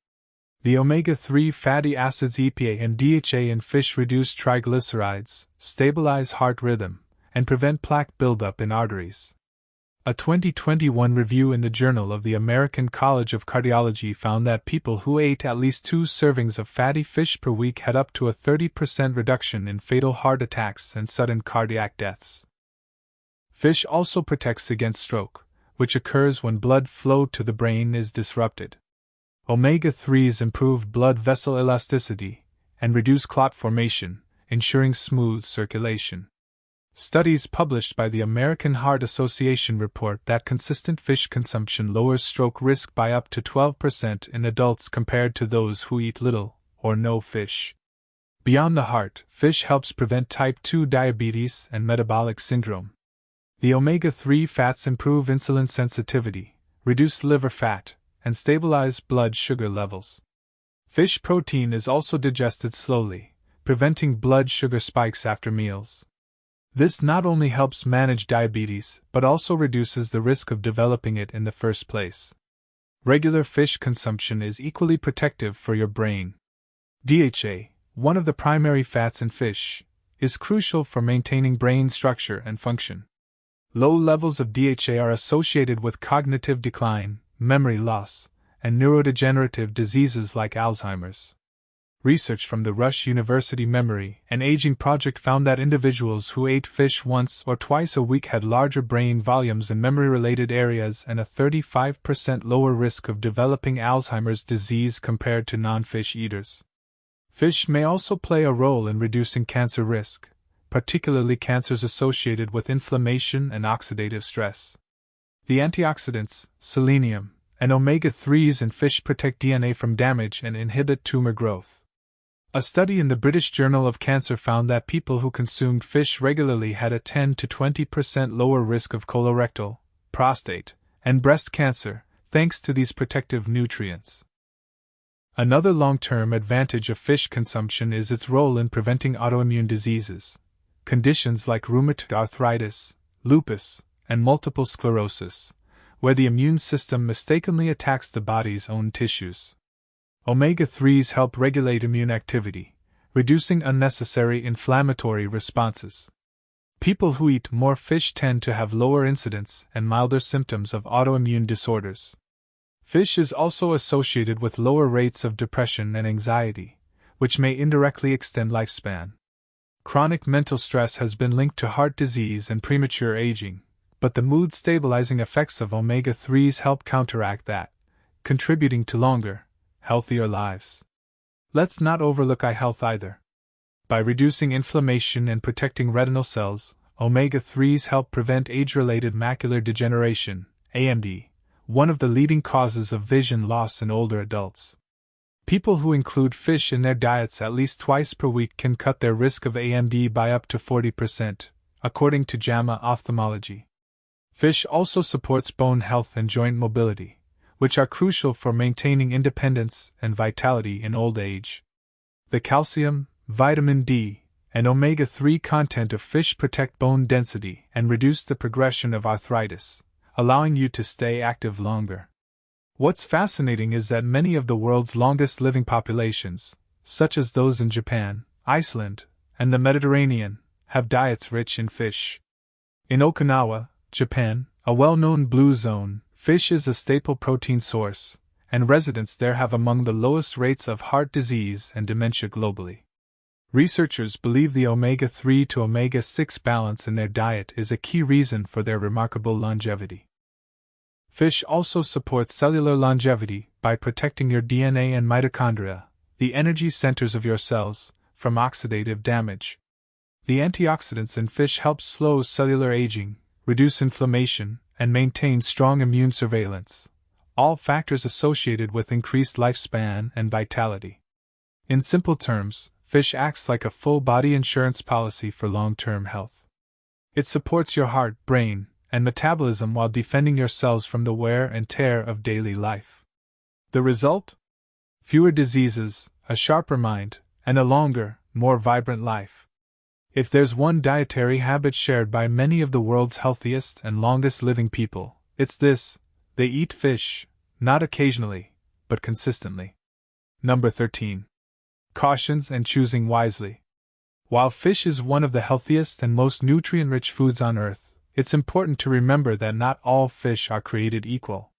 [SPEAKER 1] The omega-3 fatty acids EPA and DHA in fish reduce triglycerides, stabilize heart rhythm, and prevent plaque buildup in arteries. A 2021 review in the Journal of the American College of Cardiology found that people who ate at least 2 servings of fatty fish per week had up to a 30% reduction in fatal heart attacks and sudden cardiac deaths. Fish also protects against stroke, which occurs when blood flow to the brain is disrupted. Omega-3s improve blood vessel elasticity and reduce clot formation, ensuring smooth circulation. Studies published by the American Heart Association report that consistent fish consumption lowers stroke risk by up to 12% in adults compared to those who eat little or no fish. Beyond the heart, fish helps prevent type 2 diabetes and metabolic syndrome. The omega-3 fats improve insulin sensitivity, reduce liver fat, and stabilize blood sugar levels. Fish protein is also digested slowly, preventing blood sugar spikes after meals. This not only helps manage diabetes, but also reduces the risk of developing it in the first place. Regular fish consumption is equally protective for your brain. DHA, one of the primary fats in fish, is crucial for maintaining brain structure and function. Low levels of DHA are associated with cognitive decline, memory loss, and neurodegenerative diseases like Alzheimer's. Research from the Rush University Memory and Aging Project found that individuals who ate fish once or twice a week had larger brain volumes in memory-related areas and a 35% lower risk of developing Alzheimer's disease compared to non-fish eaters. Fish may also play a role in reducing cancer risk, particularly cancers associated with inflammation and oxidative stress. The antioxidants, selenium, and omega-3s in fish protect DNA from damage and inhibit tumor growth. A study in the British Journal of Cancer found that people who consumed fish regularly had a 10 to 20% lower risk of colorectal, prostate, and breast cancer, thanks to these protective nutrients. Another long-term advantage of fish consumption is its role in preventing autoimmune diseases. Conditions like rheumatoid arthritis, lupus, and multiple sclerosis, where the immune system mistakenly attacks the body's own tissues. Omega-3s help regulate immune activity, reducing unnecessary inflammatory responses. People who eat more fish tend to have lower incidence and milder symptoms of autoimmune disorders. Fish is also associated with lower rates of depression and anxiety, which may indirectly extend lifespan. Chronic mental stress has been linked to heart disease and premature aging, but the mood-stabilizing effects of omega-3s help counteract that, contributing to longer, healthier lives. Let's not overlook eye health either. By reducing inflammation and protecting retinal cells, omega-3s help prevent age-related macular degeneration, AMD, one of the leading causes of vision loss in older adults. People who include fish in their diets at least twice per week can cut their risk of AMD by up to 40%, according to JAMA Ophthalmology. Fish also supports bone health and joint mobility, which are crucial for maintaining independence and vitality in old age. The calcium, vitamin D, and omega-3 content of fish protect bone density and reduce the progression of arthritis, allowing you to stay active longer. What's fascinating is that many of the world's longest living populations, such as those in Japan, Iceland, and the Mediterranean, have diets rich in fish. In Okinawa, Japan, a well-known blue zone, fish is a staple protein source, and residents there have among the lowest rates of heart disease and dementia globally. Researchers believe the omega-3 to omega-6 balance in their diet is a key reason for their remarkable longevity. Fish also supports cellular longevity by protecting your DNA and mitochondria, the energy centers of your cells, from oxidative damage. The antioxidants in fish help slow cellular aging, reduce inflammation, and maintain strong immune surveillance, all factors associated with increased lifespan and vitality. In simple terms, fish acts like a full-body insurance policy for long-term health. It supports your heart, brain, and metabolism while defending your cells from the wear and tear of daily life. The result? Fewer diseases, a sharper mind, and a longer, more vibrant life. If there's one dietary habit shared by many of the world's healthiest and longest living people, it's this: they eat fish, not occasionally, but consistently. Number 13. Cautions and choosing wisely. While fish is one of the healthiest and most nutrient-rich foods on Earth, it's important to remember that not all fish are created equal.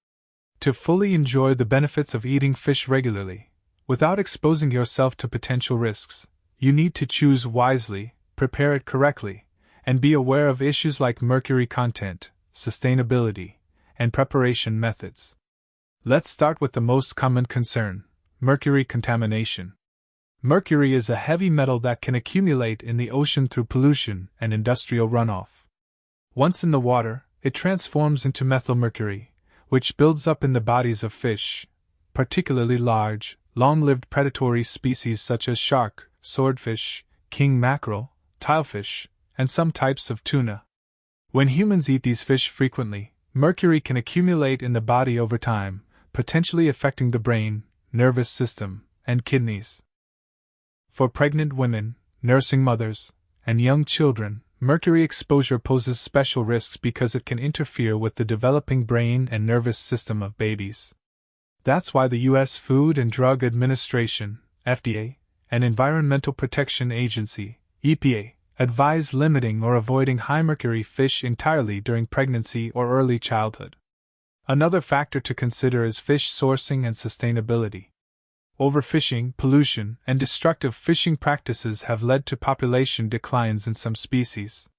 [SPEAKER 1] To fully enjoy the benefits of eating fish regularly, without exposing yourself to potential risks, you need to choose wisely, prepare it correctly, and be aware of issues like mercury content, sustainability, and preparation methods. Let's start with the most common concern: mercury contamination. Mercury is a heavy metal that can accumulate in the ocean through pollution and industrial runoff. Once in the water, it transforms into methylmercury, which builds up in the bodies of fish, particularly large, long-lived predatory species such as shark, swordfish, king mackerel, tilefish, and some types of tuna. When humans eat these fish frequently, mercury can accumulate in the body over time, potentially affecting the brain, nervous system, and kidneys. For pregnant women, nursing mothers, and young children, mercury exposure poses special risks because it can interfere with the developing brain and nervous system of babies. That's why the U.S. Food and Drug Administration, FDA, and Environmental Protection Agency, EPA, advise limiting or avoiding high-mercury fish entirely during pregnancy or early childhood. Another factor to consider is fish sourcing and sustainability. Overfishing, pollution, and destructive fishing practices have led to population declines in some species.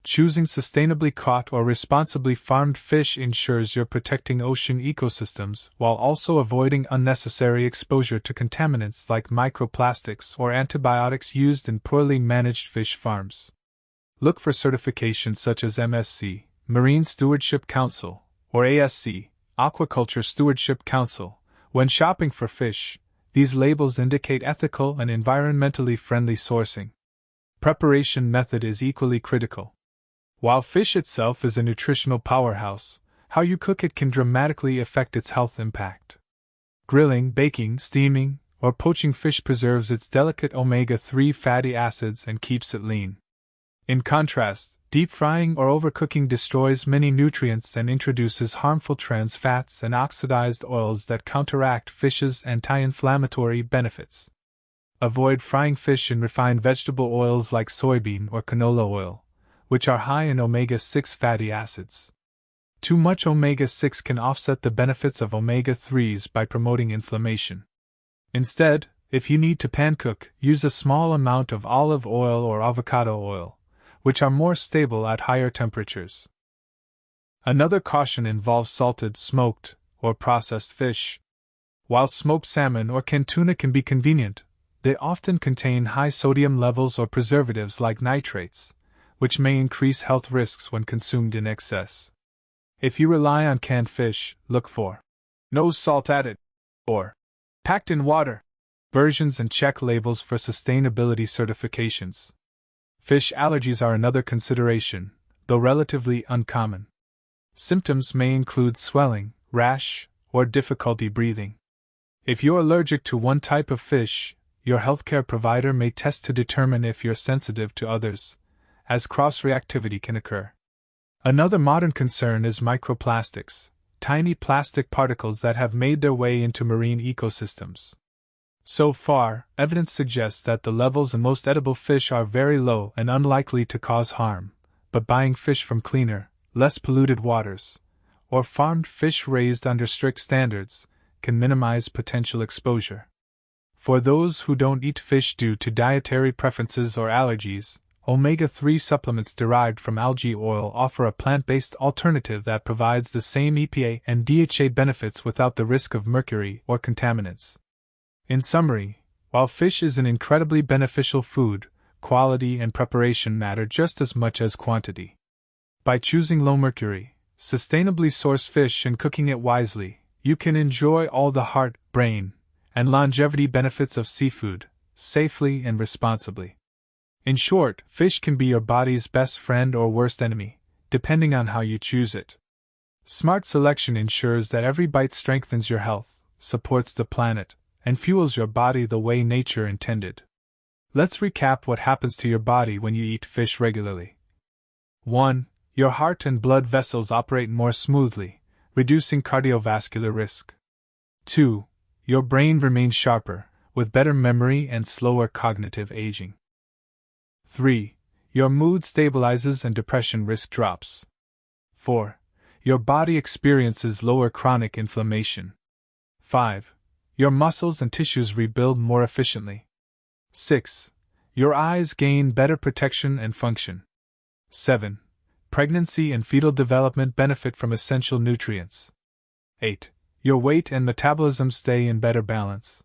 [SPEAKER 1] Choosing sustainably caught or responsibly farmed fish ensures you're protecting ocean ecosystems while also avoiding unnecessary exposure to contaminants like microplastics or antibiotics used in poorly managed fish farms. Look for certifications such as MSC, Marine Stewardship Council, or ASC, Aquaculture Stewardship Council, when shopping for fish. These labels indicate ethical and environmentally friendly sourcing. Preparation method is equally critical. While fish itself is a nutritional powerhouse, how you cook it can dramatically affect its health impact. Grilling, baking, steaming, or poaching fish preserves its delicate omega-3 fatty acids and keeps it lean. In contrast, deep frying or overcooking destroys many nutrients and introduces harmful trans fats and oxidized oils that counteract fish's anti-inflammatory benefits. Avoid frying fish in refined vegetable oils like soybean or canola oil, which are high in omega-6 fatty acids. Too much omega-6 can offset the benefits of omega-3s by promoting inflammation. Instead, if you need to pan-cook, use a small amount of olive oil or avocado oil, which are more stable at higher temperatures. Another caution involves salted, smoked, or processed fish. While smoked salmon or canned tuna can be convenient, they often contain high sodium levels or preservatives like nitrates, which may increase health risks when consumed in excess. If you rely on canned fish, look for no salt added or packed in water versions and check labels for sustainability certifications. Fish allergies are another consideration, though relatively uncommon. Symptoms may include swelling, rash, or difficulty breathing. If you're allergic to one type of fish, your healthcare provider may test to determine if you're sensitive to others, as cross-reactivity can occur. Another modern concern is microplastics, tiny plastic particles that have made their way into marine ecosystems. So far, evidence suggests that the levels in most edible fish are very low and unlikely to cause harm, but buying fish from cleaner, less polluted waters, or farmed fish raised under strict standards, can minimize potential exposure. For those who don't eat fish due to dietary preferences or allergies, omega-3 supplements derived from algae oil offer a plant-based alternative that provides the same EPA and DHA benefits without the risk of mercury or contaminants. In summary, while fish is an incredibly beneficial food, quality and preparation matter just as much as quantity. By choosing low-mercury, sustainably sourced fish and cooking it wisely, you can enjoy all the heart, brain, and longevity benefits of seafood, safely and responsibly. In short, fish can be your body's best friend or worst enemy, depending on how you choose it. Smart selection ensures that every bite strengthens your health, supports the planet, and fuels your body the way nature intended. Let's recap what happens to your body when you eat fish regularly. 1. Your heart and blood vessels operate more smoothly, reducing cardiovascular risk. 2. Your brain remains sharper, with better memory and slower cognitive aging. 3. Your mood stabilizes and depression risk drops. 4. Your body experiences lower chronic inflammation. 5. Your muscles and tissues rebuild more efficiently. 6. Your eyes gain better protection and function. 7. Pregnancy and fetal development benefit from essential nutrients. 8. Your weight and metabolism stay in better balance.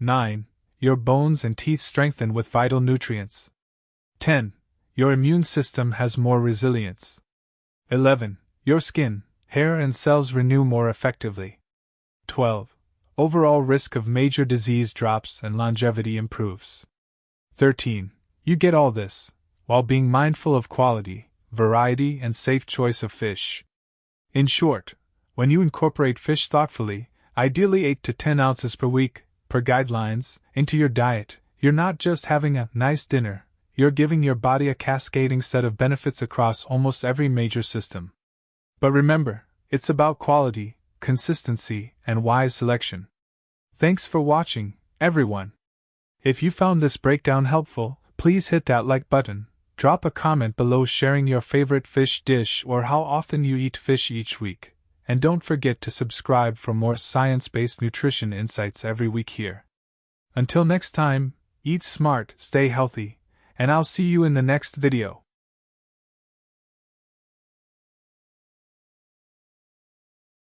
[SPEAKER 1] 9. Your bones and teeth strengthen with vital nutrients. 10. Your immune system has more resilience. 11. Your skin, hair, and cells renew more effectively. 12. Overall risk of major disease drops and longevity improves. 13. You get all this, while being mindful of quality, variety, and safe choice of fish. In short, when you incorporate fish thoughtfully, ideally 8 to 10 ounces per week, per guidelines, into your diet, you're not just having a nice dinner, you're giving your body a cascading set of benefits across almost every major system. But remember, it's about quality, consistency, and wise selection. Thanks for watching, everyone. If you found this breakdown helpful, please hit that like button, drop a comment below sharing your favorite fish dish or how often you eat fish each week, and don't forget to subscribe for more science-based nutrition insights every week here. Until next time, eat smart, stay healthy, and I'll see you in the next video.